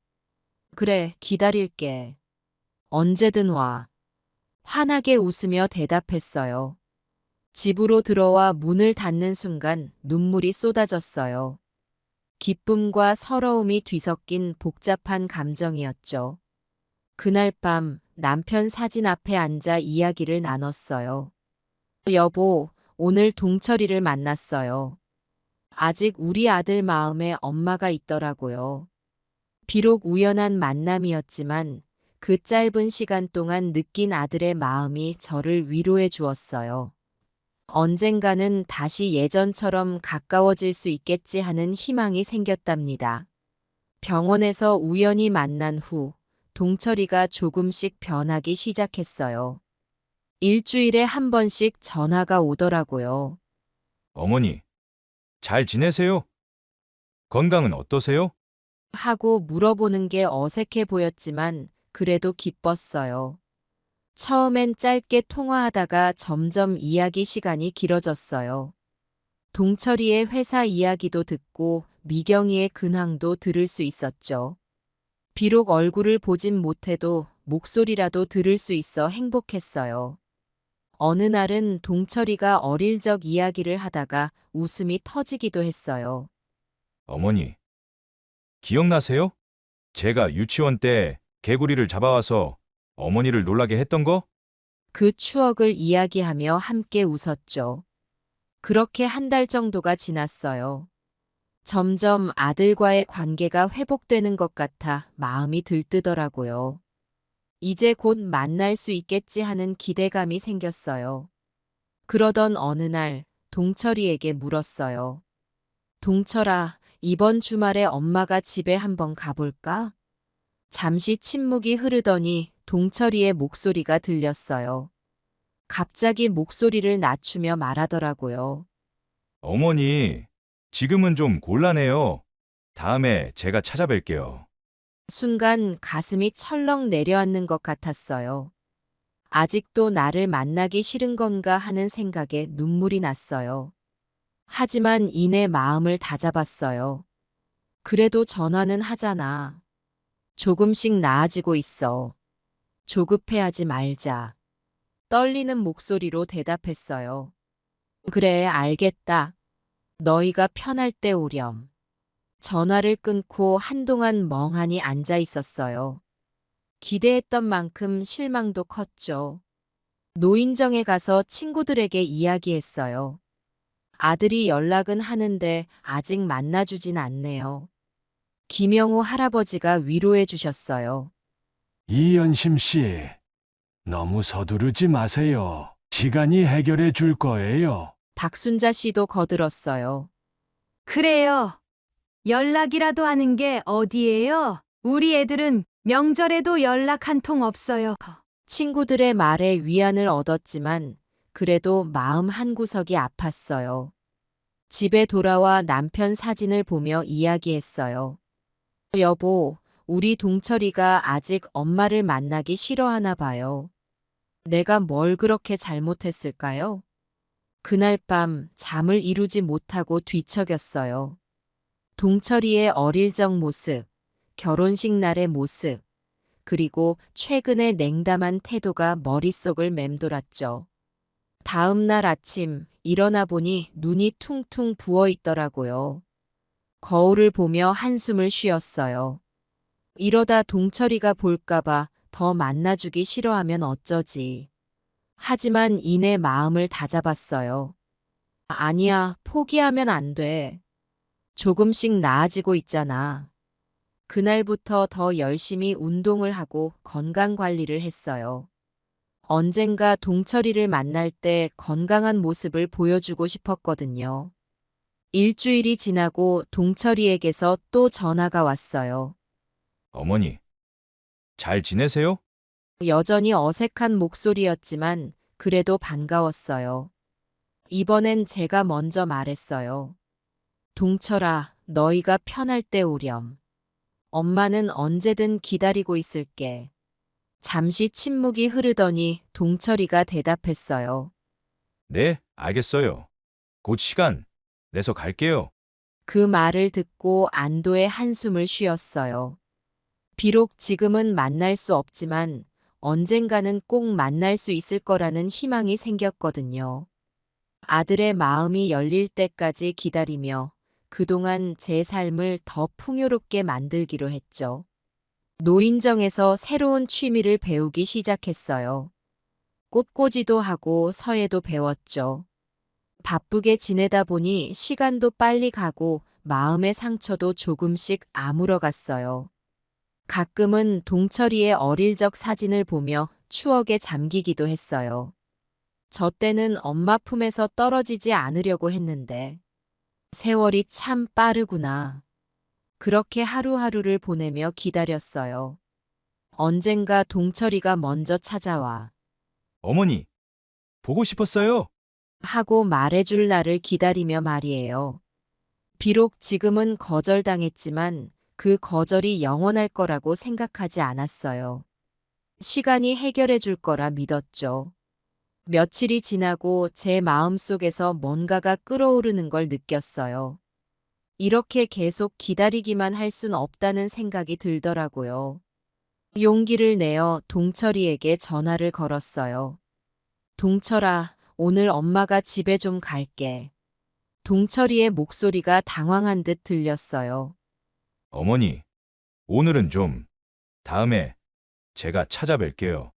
그래, 기다릴게. 언제든 와. 환하게 웃으며 대답했어요. 집으로 들어와 문을 닫는 순간 눈물이 쏟아졌어요. 기쁨과 서러움이 뒤섞인 복잡한 감정이었죠. 그날 밤 남편 사진 앞에 앉아 이야기를 나눴어요. 여보, 오늘 동철이를 만났어요. 아직 우리 아들 마음에 엄마가 있더라고요. 비록 우연한 만남이었지만 그 짧은 시간 동안 느낀 아들의 마음이 저를 위로해 주었어요. 언젠가는 다시 예전처럼 가까워질 수 있겠지 하는 희망이 생겼답니다. 병원에서 우연히 만난 후 동철이가 조금씩 변하기 시작했어요. 일주일에 한 번씩 전화가 오더라고요. 어머니, 잘 지내세요? 건강은 어떠세요? 하고 물어보는 게 어색해 보였지만 그래도 기뻤어요. 처음엔 짧게 통화하다가 점점 이야기 시간이 길어졌어요. 동철이의 회사 이야기도 듣고 미경이의 근황도 들을 수 있었죠. 비록 얼굴을 보진 못해도 목소리라도 들을 수 있어 행복했어요. 어느 날은 동철이가 어릴 적 이야기를 하다가 웃음이 터지기도 했어요. 어머니, 기억나세요? 제가 유치원 때 개구리를 잡아와서 어머니를 놀라게 했던 거? 그 추억을 이야기하며 함께 웃었죠. 그렇게 한 달 정도가 지났어요. 점점 아들과의 관계가 회복되는 것 같아 마음이 들뜨더라고요. 이제 곧 만날 수 있겠지 하는 기대감이 생겼어요. 그러던 어느 날 동철이에게 물었어요. 동철아, 이번 주말에 엄마가 집에 한번 가볼까? 잠시 침묵이 흐르더니 동철이의 목소리가 들렸어요. 갑자기 목소리를 낮추며 말하더라고요. 어머니, 지금은 좀 곤란해요. 다음에 제가 찾아뵐게요. 순간 가슴이 철렁 내려앉는 것 같았어요. 아직도 나를 만나기 싫은 건가 하는 생각에 눈물이 났어요. 하지만 이내 마음을 다잡았어요. 그래도 전화는 하잖아. 조금씩 나아지고 있어. 조급해하지 말자. 떨리는 목소리로 대답했어요. 그래, 알겠다. 너희가 편할 때 오렴. 전화를 끊고 한동안 멍하니 앉아 있었어요. 기대했던 만큼 실망도 컸죠. 노인정에 가서 친구들에게 이야기했어요. 아들이 연락은 하는데 아직 만나주진 않네요. 김영호 할아버지가 위로해 주셨어요. 이연심 씨, 너무 서두르지 마세요. 시간이 해결해 줄 거예요. 박순자 씨도 거들었어요. 그래요. 연락이라도 하는 게 어디예요? 우리 애들은 명절에도 연락 한 통 없어요. 친구들의 말에 위안을 얻었지만 그래도 마음 한구석이 아팠어요. 집에 돌아와 남편 사진을 보며 이야기했어요. 여보, 우리 동철이가 아직 엄마를 만나기 싫어하나 봐요. 내가 뭘 그렇게 잘못했을까요? 그날 밤 잠을 이루지 못하고 뒤척였어요. 동철이의 어릴 적 모습, 결혼식 날의 모습, 그리고 최근의 냉담한 태도가 머릿속을 맴돌았죠. 다음 날 아침 일어나 보니 눈이 퉁퉁 부어 있더라고요. 거울을 보며 한숨을 쉬었어요. 이러다 동철이가 볼까봐 더 만나주기 싫어하면 어쩌지. 하지만 이내 마음을 다잡았어요. 아니야, 포기하면 안 돼. 조금씩 나아지고 있잖아. 그날부터 더 열심히 운동을 하고 건강 관리를 했어요. 언젠가 동철이를 만날 때 건강한 모습을 보여주고 싶었거든요. 일주일이 지나고 동철이에게서 또 전화가 왔어요. 어머니, 잘 지내세요? 여전히 어색한 목소리였지만 그래도 반가웠어요. 이번엔 제가 먼저 말했어요. 동철아, 너희가 편할 때 오렴. 엄마는 언제든 기다리고 있을게. 잠시 침묵이 흐르더니 동철이가 대답했어요. 네, 알겠어요. 곧 시간 내서 갈게요. 그 말을 듣고 안도의 한숨을 쉬었어요. 비록 지금은 만날 수 없지만 언젠가는 꼭 만날 수 있을 거라는 희망이 생겼거든요. 아들의 마음이 열릴 때까지 기다리며 그동안 제 삶을 더 풍요롭게 만들기로 했죠. 노인정에서 새로운 취미를 배우기 시작했어요. 꽃꽂이도 하고 서예도 배웠죠. 바쁘게 지내다 보니 시간도 빨리 가고 마음의 상처도 조금씩 아물어갔어요. 가끔은 동철이의 어릴 적 사진을 보며 추억에 잠기기도 했어요. 저 때는 엄마 품에서 떨어지지 않으려고 했는데 세월이 참 빠르구나. 그렇게 하루하루를 보내며 기다렸어요. 언젠가 동철이가 먼저 찾아와 어머니, 보고 싶었어요. 하고 말해줄 날을 기다리며 말이에요. 비록 지금은 거절당했지만 그 거절이 영원할 거라고 생각하지 않았어요. 시간이 해결해 줄 거라 믿었죠. 며칠이 지나고 제 마음속에서 뭔가가 끓어오르는 걸 느꼈어요. 이렇게 계속 기다리기만 할 순 없다는 생각이 들더라고요. 용기를 내어 동철이에게 전화를 걸었어요. 동철아, 오늘 엄마가 집에 좀 갈게. 동철이의 목소리가 당황한 듯 들렸어요. 어머니, 오늘은 좀, 다음에 제가 찾아뵐게요.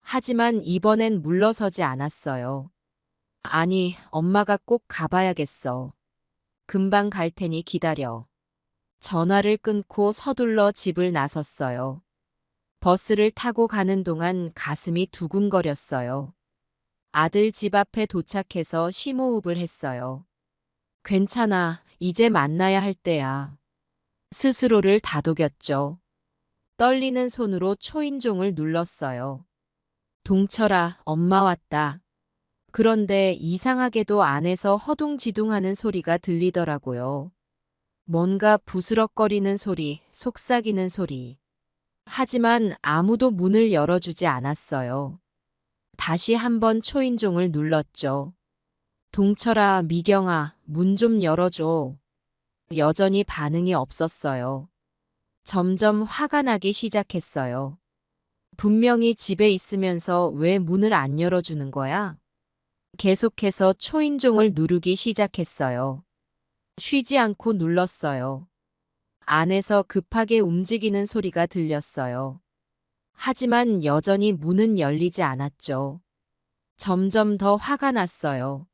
하지만 이번엔 물러서지 않았어요. 아니, 엄마가 꼭 가봐야겠어. 금방 갈 테니 기다려. 전화를 끊고 서둘러 집을 나섰어요. 버스를 타고 가는 동안 가슴이 두근거렸어요. 아들 집 앞에 도착해서 심호흡을 했어요. 괜찮아, 이제 만나야 할 때야. 스스로를 다독였죠. 떨리는 손으로 초인종을 눌렀어요. 동철아, 엄마 왔다. 그런데 이상하게도 안에서 허둥지둥하는 소리가 들리더라고요. 뭔가 부스럭거리는 소리, 속삭이는 소리. 하지만 아무도 문을 열어주지 않았어요. 다시 한번 초인종을 눌렀죠. 동철아, 미경아, 문 좀 열어줘. 여전히 반응이 없었어요. 점점 화가 나기 시작했어요. 분명히 집에 있으면서 왜 문을 안 열어주는 거야? 계속해서 초인종을 누르기 시작했어요. 쉬지 않고 눌렀어요. 안에서 급하게 움직이는 소리가 들렸어요. 하지만 여전히 문은 열리지 않았죠. 점점 더 화가 났어요.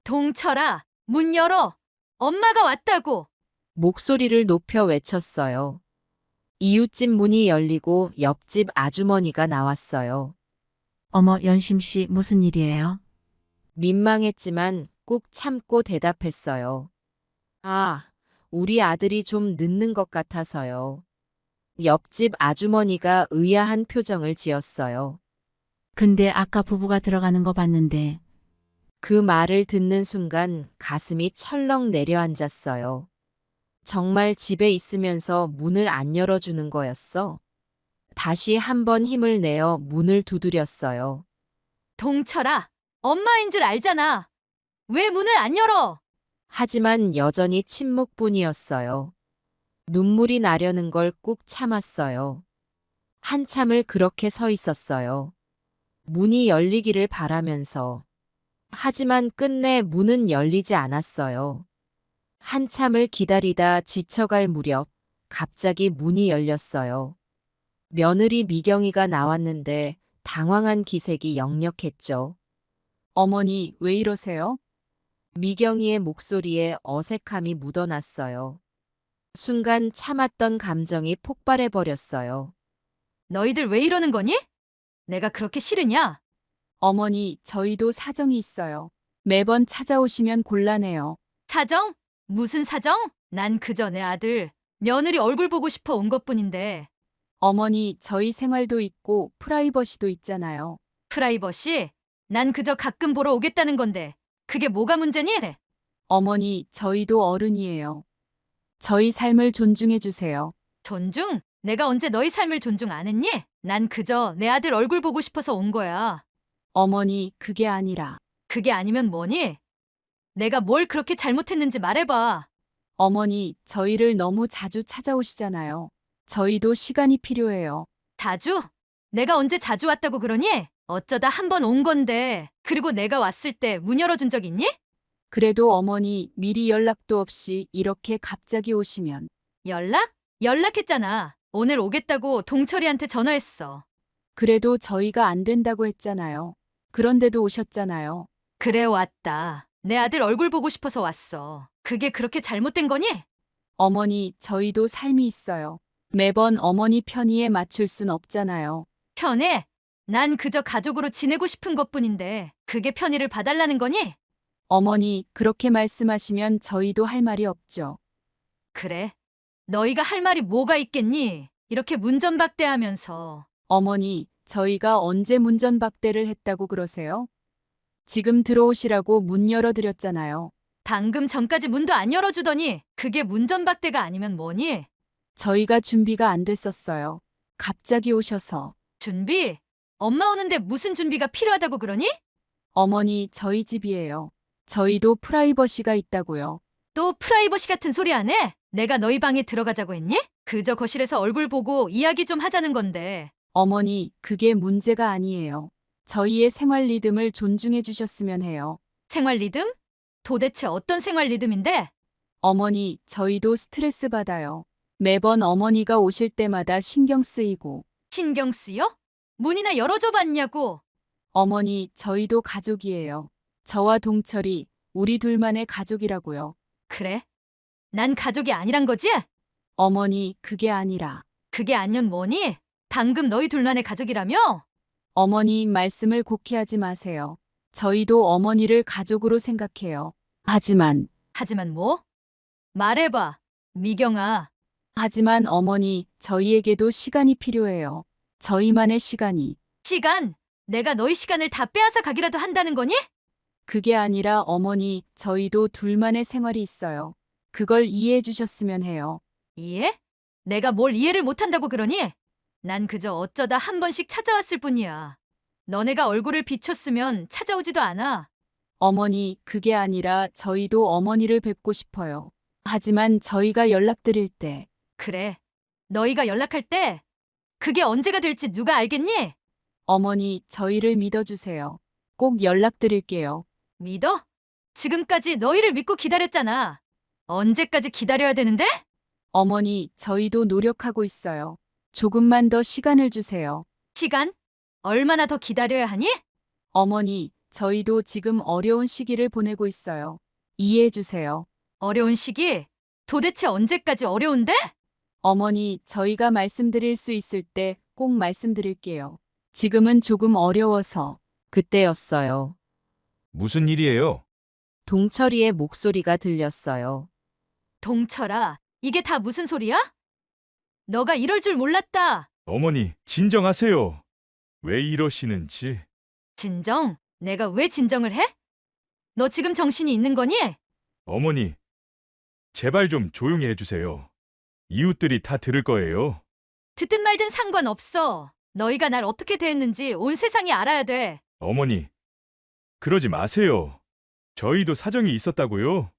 동철아, 문 열어! 엄마가 왔다고! 목소리를 높여 외쳤어요. 이웃집 문이 열리고 옆집 아주머니가 나왔어요. 어머, 연심 씨, 무슨 일이에요? 민망했지만 꾹 참고 대답했어요. 아, 우리 아들이 좀 늦는 것 같아서요. 옆집 아주머니가 의아한 표정을 지었어요. 근데 아까 부부가 들어가는 거 봤는데. 그 말을 듣는 순간 가슴이 철렁 내려앉았어요. 정말 집에 있으면서 문을 안 열어주는 거였어? 다시 한번 힘을 내어 문을 두드렸어요. 동철아, 엄마인 줄 알잖아. 왜 문을 안 열어? 하지만 여전히 침묵뿐이었어요. 눈물이 나려는 걸 꾹 참았어요. 한참을 그렇게 서 있었어요. 문이 열리기를 바라면서. 하지만 끝내 문은 열리지 않았어요. 한참을 기다리다 지쳐갈 무렵 갑자기 문이 열렸어요. 며느리 미경이가 나왔는데 당황한 기색이 역력했죠. 어머니, 왜 이러세요? 미경이의 목소리에 어색함이 묻어났어요. 순간 참았던 감정이 폭발해 버렸어요. 너희들 왜 이러는 거니? 내가 그렇게 싫으냐? 어머니, 저희도 사정이 있어요. 매번 찾아오시면 곤란해요. 사정? 무슨 사정? 난 그저 내 아들, 며느리 얼굴 보고 싶어 온 것뿐인데. 어머니, 저희 생활도 있고 프라이버시도 있잖아요. 프라이버시? 난 그저 가끔 보러 오겠다는 건데. 그게 뭐가 문제니? 어머니, 저희도 어른이에요. 저희 삶을 존중해 주세요. 존중? 내가 언제 너희 삶을 존중 안 했니? 난 그저 내 아들 얼굴 보고 싶어서 온 거야. 어머니, 그게 아니라. 그게 아니면 뭐니? 내가 뭘 그렇게 잘못했는지 말해봐. 어머니, 저희를 너무 자주 찾아오시잖아요. 저희도 시간이 필요해요. 자주? 내가 언제 자주 왔다고 그러니? 어쩌다 한 번 온 건데. 그리고 내가 왔을 때 문 열어준 적 있니? 그래도 어머니, 미리 연락도 없이 이렇게 갑자기 오시면. 연락? 연락했잖아. 오늘 오겠다고 동철이한테 전화했어. 그래도 저희가 안 된다고 했잖아요. 그런데도 오셨잖아요. 그래 왔다. 내 아들 얼굴 보고 싶어서 왔어. 그게 그렇게 잘못된 거니? 어머니, 저희도 삶이 있어요. 매번 어머니 편의에 맞출 순 없잖아요. 편해? 난 그저 가족으로 지내고 싶은 것뿐인데 그게 편의를 봐달라는 거니? 어머니, 그렇게 말씀하시면 저희도 할 말이 없죠. 그래. 너희가 할 말이 뭐가 있겠니? 이렇게 문전박대하면서. 어머니, 저희가 언제 문전박대를 했다고 그러세요? 지금 들어오시라고 문 열어드렸잖아요. 방금 전까지 문도 안 열어주더니 그게 문전박대가 아니면 뭐니? 저희가 준비가 안 됐었어요. 갑자기 오셔서. 준비? 엄마 오는데 무슨 준비가 필요하다고 그러니? 어머니, 저희 집이에요. 저희도 프라이버시가 있다고요. 또 프라이버시 같은 소리 안 해? 내가 너희 방에 들어가자고 했니? 그저 거실에서 얼굴 보고 이야기 좀 하자는 건데. 어머니, 그게 문제가 아니에요. 저희의 생활 리듬을 존중해 주셨으면 해요. 생활 리듬? 도대체 어떤 생활 리듬인데? 어머니, 저희도 스트레스 받아요. 매번 어머니가 오실 때마다 신경 쓰이고. 신경 쓰여? 문이나 열어줘 봤냐고. 어머니, 저희도 가족이에요. 저와 동철이 우리 둘만의 가족이라고요. 그래? 난 가족이 아니란 거지? 어머니, 그게 아니라. 그게 아니면 뭐니? 방금 너희 둘만의 가족이라며? 어머니, 말씀을 곡해하지 마세요. 저희도 어머니를 가족으로 생각해요. 하지만 뭐? 말해봐, 미경아. 하지만 어머니, 저희에게도 시간이 필요해요. 저희만의 시간이. 시간? 내가 너희 시간을 다 빼앗아 가기라도 한다는 거니? 그게 아니라 어머니, 저희도 둘만의 생활이 있어요. 그걸 이해해 주셨으면 해요. 이해? 내가 뭘 이해를 못한다고 그러니? 난 그저 어쩌다 한 번씩 찾아왔을 뿐이야. 너네가 얼굴을 비췄으면 찾아오지도 않아. 어머니, 그게 아니라 저희도 어머니를 뵙고 싶어요. 하지만 저희가 연락드릴 때. 그래, 너희가 연락할 때 그게 언제가 될지 누가 알겠니? 어머니, 저희를 믿어주세요. 꼭 연락드릴게요. 믿어? 지금까지 너희를 믿고 기다렸잖아. 언제까지 기다려야 되는데? 어머니, 저희도 노력하고 있어요. 조금만 더 시간을 주세요. 시간? 얼마나 더 기다려야 하니? 어머니, 저희도 지금 어려운 시기를 보내고 있어요. 이해해 주세요. 어려운 시기? 도대체 언제까지 어려운데? 어머니, 저희가 말씀드릴 수 있을 때 꼭 말씀드릴게요. 지금은 조금 어려워서. 그때였어요. 무슨 일이에요? 동철이의 목소리가 들렸어요. 동철아, 이게 다 무슨 소리야? 너가 이럴 줄 몰랐다. 어머니, 진정하세요. 왜 이러시는지. 진정? 내가 왜 진정을 해? 너 지금 정신이 있는 거니? 어머니, 제발 좀 조용히 해주세요. 이웃들이 다 들을 거예요. 듣든 말든 상관없어. 너희가 날 어떻게 대했는지 온 세상이 알아야 돼. 어머니, 그러지 마세요. 저희도 사정이 있었다고요.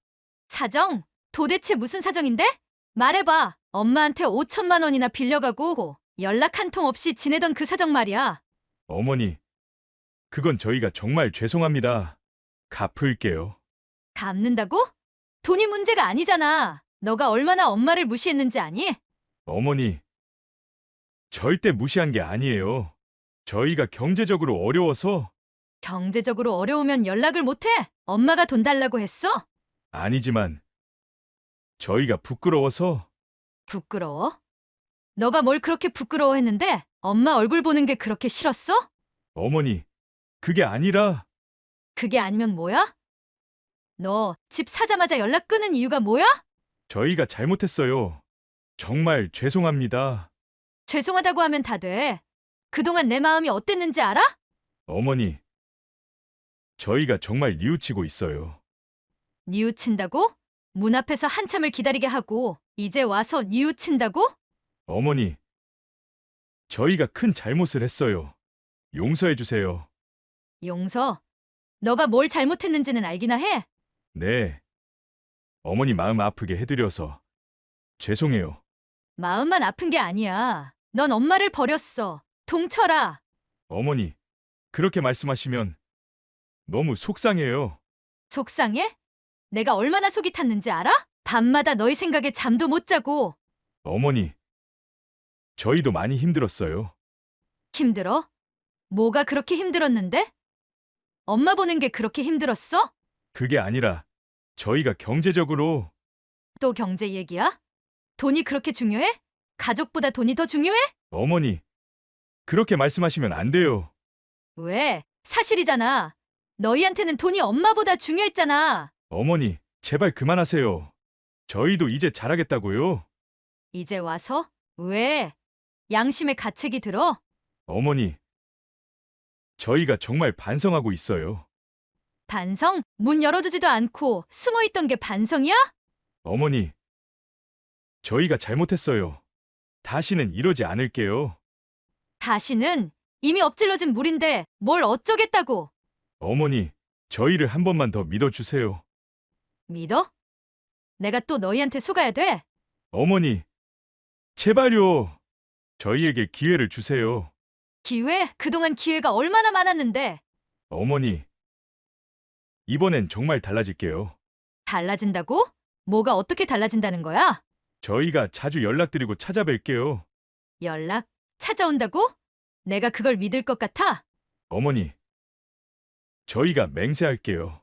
사정? 도대체 무슨 사정인데? 말해봐. 엄마한테 5천만 원이나 빌려가고 연락 한 통 없이 지내던 그 사정 말이야. 어머니, 그건 저희가 정말 죄송합니다. 갚을게요. 갚는다고? 돈이 문제가 아니잖아. 너가 얼마나 엄마를 무시했는지 아니? 어머니, 절대 무시한 게 아니에요. 저희가 경제적으로 어려워서. 경제적으로 어려우면 연락을 못해? 엄마가 돈 달라고 했어? 아니지만 저희가 부끄러워서. 부끄러워? 너가 뭘 그렇게 부끄러워했는데 엄마 얼굴 보는 게 그렇게 싫었어? 어머니, 그게 아니라. 그게 아니면 뭐야? 너 집 사자마자 연락 끊은 이유가 뭐야? 저희가 잘못했어요. 정말 죄송합니다. 죄송하다고 하면 다 돼. 그동안 내 마음이 어땠는지 알아? 어머니, 저희가 정말 뉘우치고 있어요. 뉘우친다고? 문 앞에서 한참을 기다리게 하고 이제 와서 뉘우친다고? 어머니, 저희가 큰 잘못을 했어요. 용서해 주세요. 용서? 너가 뭘 잘못했는지는 알기나 해? 네. 어머니 마음 아프게 해드려서 죄송해요. 마음만 아픈 게 아니야. 넌 엄마를 버렸어. 동철아. 어머니, 그렇게 말씀하시면 너무 속상해요. 속상해? 내가 얼마나 속이 탔는지 알아? 밤마다 너희 생각에 잠도 못 자고. 어머니, 저희도 많이 힘들었어요. 힘들어? 뭐가 그렇게 힘들었는데? 엄마 보는 게 그렇게 힘들었어? 그게 아니라 저희가 경제적으로. 또 경제 얘기야? 돈이 그렇게 중요해? 가족보다 돈이 더 중요해? 어머니, 그렇게 말씀하시면 안 돼요. 왜? 사실이잖아. 너희한테는 돈이 엄마보다 중요했잖아. 어머니, 제발 그만하세요. 저희도 이제 잘하겠다고요. 이제 와서? 왜? 양심의 가책이 들어? 어머니, 저희가 정말 반성하고 있어요. 반성? 문 열어주지도 않고 숨어있던 게 반성이야? 어머니, 저희가 잘못했어요. 다시는 이러지 않을게요. 다시는 이미 엎질러진 물인데 뭘 어쩌겠다고. 어머니, 저희를 한 번만 더 믿어주세요. 믿어? 내가 또 너희한테 속아야 돼? 어머니, 제발요. 저희에게 기회를 주세요. 기회? 그동안 기회가 얼마나 많았는데. 어머니, 이번엔 정말 달라질게요. 달라진다고? 뭐가 어떻게 달라진다는 거야? 저희가 자주 연락드리고 찾아뵐게요. 연락? 찾아온다고? 내가 그걸 믿을 것 같아? 어머니, 저희가 맹세할게요.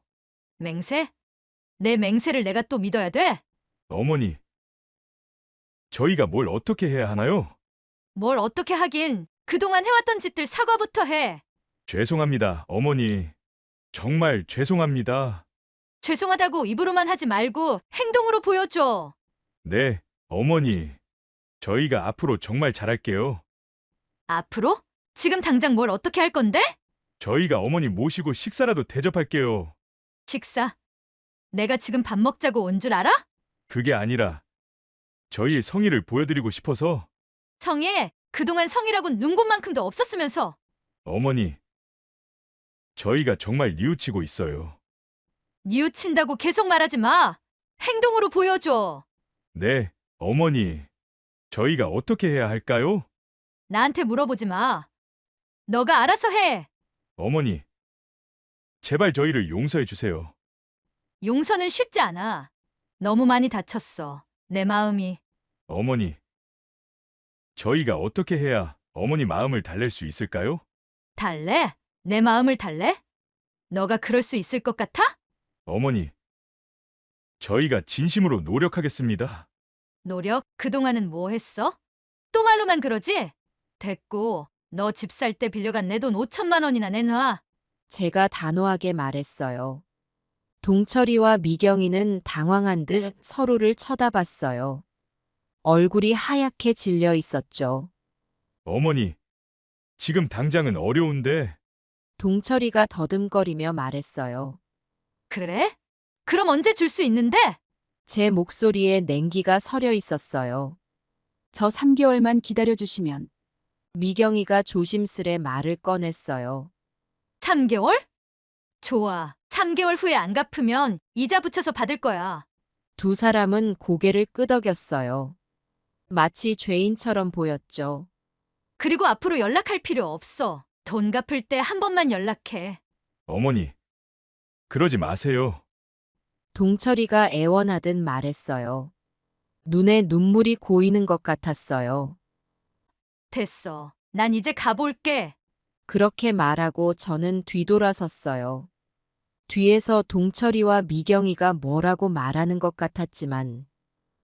맹세? 내 맹세를 내가 또 믿어야 돼? 어머니, 저희가 뭘 어떻게 해야 하나요? 뭘 어떻게 하긴. 그동안 해왔던 짓들 사과부터 해. 죄송합니다, 어머니. 정말 죄송합니다. 죄송하다고 입으로만 하지 말고 행동으로 보여줘. 네, 어머니. 저희가 앞으로 정말 잘할게요. 앞으로? 지금 당장 뭘 어떻게 할 건데? 저희가 어머니 모시고 식사라도 대접할게요. 식사. 내가 지금 밥 먹자고 온 줄 알아? 그게 아니라 저희의 성의를 보여드리고 싶어서. 성에 그동안 성이라곤 눈곱만큼도 없었으면서. 어머니, 저희가 정말 뉘우치고 있어요. 뉘우친다고 계속 말하지 마. 행동으로 보여줘. 네, 어머니. 저희가 어떻게 해야 할까요? 나한테 물어보지 마. 너가 알아서 해. 어머니, 제발 저희를 용서해 주세요. 용서는 쉽지 않아. 너무 많이 다쳤어. 내 마음이. 어머니, 저희가 어떻게 해야 어머니 마음을 달랠 수 있을까요? 달래? 내 마음을 달래? 너가 그럴 수 있을 것 같아? 어머니, 저희가 진심으로 노력하겠습니다. 노력? 그동안은 뭐 했어? 또 말로만 그러지? 됐고, 너 집 살 때 빌려간 내 돈 5천만 원이나 내놔. 제가 단호하게 말했어요. 동철이와 미경이는 당황한 듯 서로를 쳐다봤어요. 얼굴이 하얗게 질려 있었죠. 어머니, 지금 당장은 어려운데. 동철이가 더듬거리며 말했어요. 그래? 그럼 언제 줄 수 있는데? 제 목소리에 냉기가 서려 있었어요. 저 3개월만 기다려주시면. 미경이가 조심스레 말을 꺼냈어요. 3개월? 좋아. 3개월 후에 안 갚으면 이자 붙여서 받을 거야. 두 사람은 고개를 끄덕였어요. 마치 죄인처럼 보였죠. 그리고 앞으로 연락할 필요 없어. 돈 갚을 때 한 번만 연락해. 어머니, 그러지 마세요. 동철이가 애원하듯 말했어요. 눈에 눈물이 고이는 것 같았어요. 됐어. 난 이제 가볼게. 그렇게 말하고 저는 뒤돌아섰어요. 뒤에서 동철이와 미경이가 뭐라고 말하는 것 같았지만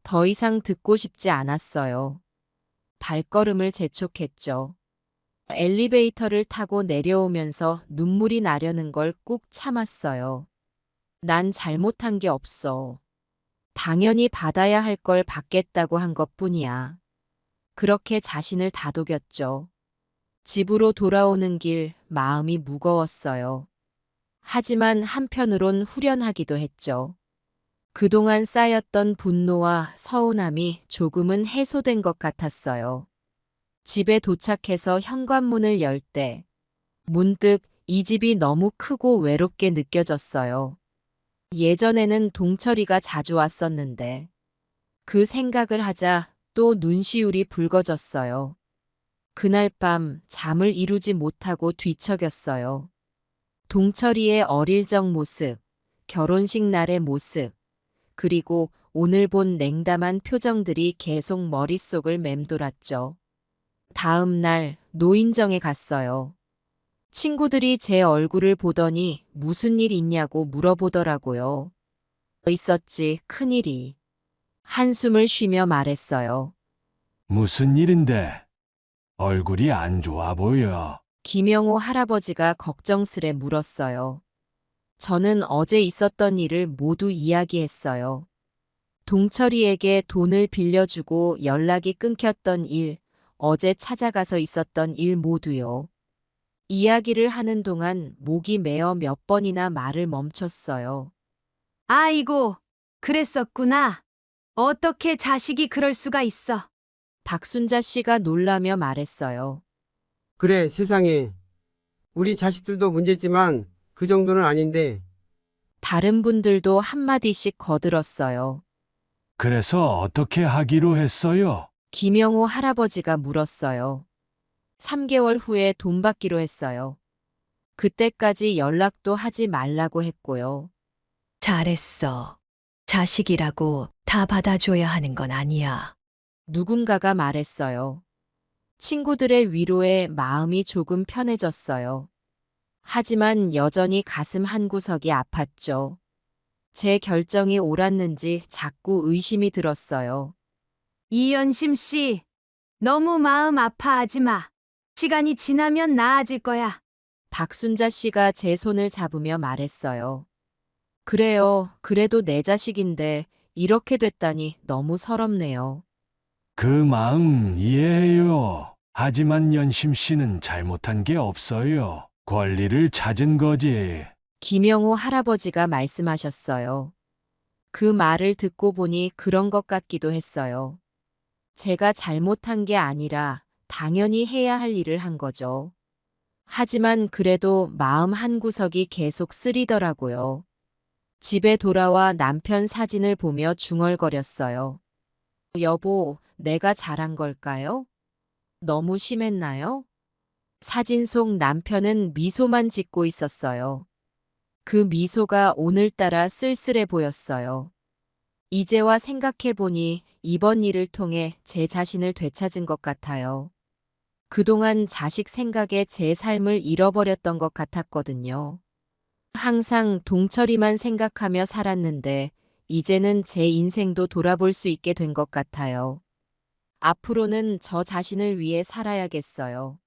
더 이상 듣고 싶지 않았어요. 발걸음을 재촉했죠. 엘리베이터를 타고 내려오면서 눈물이 나려는 걸 꾹 참았어요. 난 잘못한 게 없어. 당연히 받아야 할 걸 받겠다고 한 것뿐이야. 그렇게 자신을 다독였죠. 집으로 돌아오는 길 마음이 무거웠어요. 하지만 한편으론 후련하기도 했죠. 그동안 쌓였던 분노와 서운함이 조금은 해소된 것 같았어요. 집에 도착해서 현관문을 열 때 문득 이 집이 너무 크고 외롭게 느껴졌어요. 예전에는 동철이가 자주 왔었는데 그 생각을 하자 또 눈시울이 붉어졌어요. 그날 밤 잠을 이루지 못하고 뒤척였어요. 동철이의 어릴 적 모습, 결혼식 날의 모습, 그리고 오늘 본 냉담한 표정들이 계속 머릿속을 맴돌았죠. 다음 날 노인정에 갔어요. 친구들이 제 얼굴을 보더니 무슨 일 있냐고 물어보더라고요. 있었지, 큰일이. 한숨을 쉬며 말했어요. 무슨 일인데? 얼굴이 안 좋아 보여. 김영호 할아버지가 걱정스레 물었어요. 저는 어제 있었던 일을 모두 이야기했어요. 동철이에게 돈을 빌려주고 연락이 끊겼던 일, 어제 찾아가서 있었던 일 모두요. 이야기를 하는 동안 목이 메어 몇 번이나 말을 멈췄어요. 아이고, 그랬었구나. 어떻게 자식이 그럴 수가 있어. 박순자 씨가 놀라며 말했어요. 그래, 세상에. 우리 자식들도 문제지만 그 정도는 아닌데. 다른 분들도 한마디씩 거들었어요. 그래서 어떻게 하기로 했어요? 김영호 할아버지가 물었어요. 3개월 후에 돈 받기로 했어요. 그때까지 연락도 하지 말라고 했고요. 잘했어. 자식이라고 다 받아줘야 하는 건 아니야. 누군가가 말했어요. 친구들의 위로에 마음이 조금 편해졌어요. 하지만 여전히 가슴 한구석이 아팠죠. 제 결정이 옳았는지 자꾸 의심이 들었어요. 이연심 씨, 너무 마음 아파하지 마. 시간이 지나면 나아질 거야. 박순자 씨가 제 손을 잡으며 말했어요. 그래요. 그래도 내 자식인데 이렇게 됐다니 너무 서럽네요. 그 마음 이해해요. 하지만 연심 씨는 잘못한 게 없어요. 권리를 찾은 거지. 김영호 할아버지가 말씀하셨어요. 그 말을 듣고 보니 그런 것 같기도 했어요. 제가 잘못한 게 아니라 당연히 해야 할 일을 한 거죠. 하지만 그래도 마음 한구석이 계속 쓰리더라고요. 집에 돌아와 남편 사진을 보며 중얼거렸어요. 여보, 내가 잘한 걸까요? 너무 심했나요? 사진 속 남편은 미소만 짓고 있었어요. 그 미소가 오늘따라 쓸쓸해 보였어요. 이제와 생각해보니 이번 일을 통해 제 자신을 되찾은 것 같아요. 그동안 자식 생각에 제 삶을 잃어버렸던 것 같았거든요. 항상 동철이만 생각하며 살았는데 이제는 제 인생도 돌아볼 수 있게 된 것 같아요. 앞으로는 저 자신을 위해 살아야겠어요.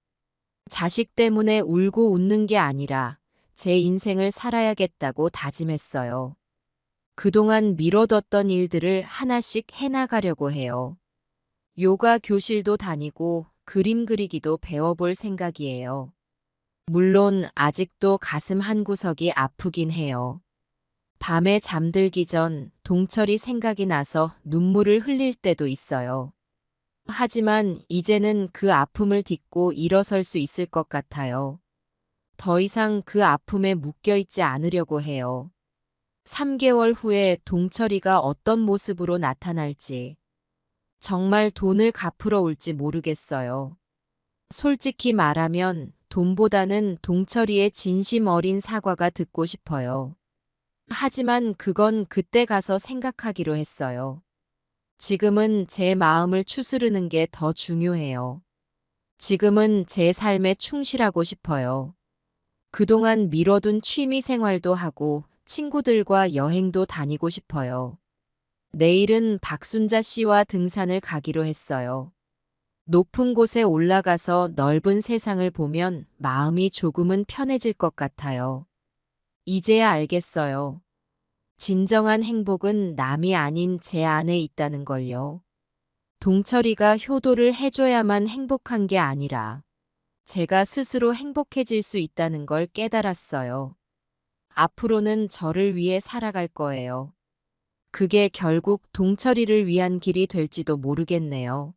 자식 때문에 울고 웃는 게 아니라 제 인생을 살아야겠다고 다짐했어요. 그동안 미뤄뒀던 일들을 하나씩 해나가려고 해요. 요가 교실도 다니고 그림 그리기도 배워볼 생각이에요. 물론 아직도 가슴 한구석이 아프긴 해요. 밤에 잠들기 전 동철이 생각이 나서 눈물을 흘릴 때도 있어요. 하지만 이제는 그 아픔을 딛고 일어설 수 있을 것 같아요. 더 이상 그 아픔에 묶여있지 않으려고 해요. 3개월 후에 동철이가 어떤 모습으로 나타날지, 정말 돈을 갚으러 올지 모르겠어요. 솔직히 말하면 돈보다는 동철이의 진심 어린 사과가 듣고 싶어요. 하지만 그건 그때 가서 생각하기로 했어요. 지금은 제 마음을 추스르는 게 더 중요해요. 지금은 제 삶에 충실하고 싶어요. 그동안 미뤄둔 취미 생활도 하고 친구들과 여행도 다니고 싶어요. 내일은 박순자 씨와 등산을 가기로 했어요. 높은 곳에 올라가서 넓은 세상을 보면 마음이 조금은 편해질 것 같아요. 이제야 알겠어요. 진정한 행복은 남이 아닌 제 안에 있다는 걸요. 동철이가 효도를 해줘야만 행복한 게 아니라 제가 스스로 행복해질 수 있다는 걸 깨달았어요. 앞으로는 저를 위해 살아갈 거예요. 그게 결국 동철이를 위한 길이 될지도 모르겠네요.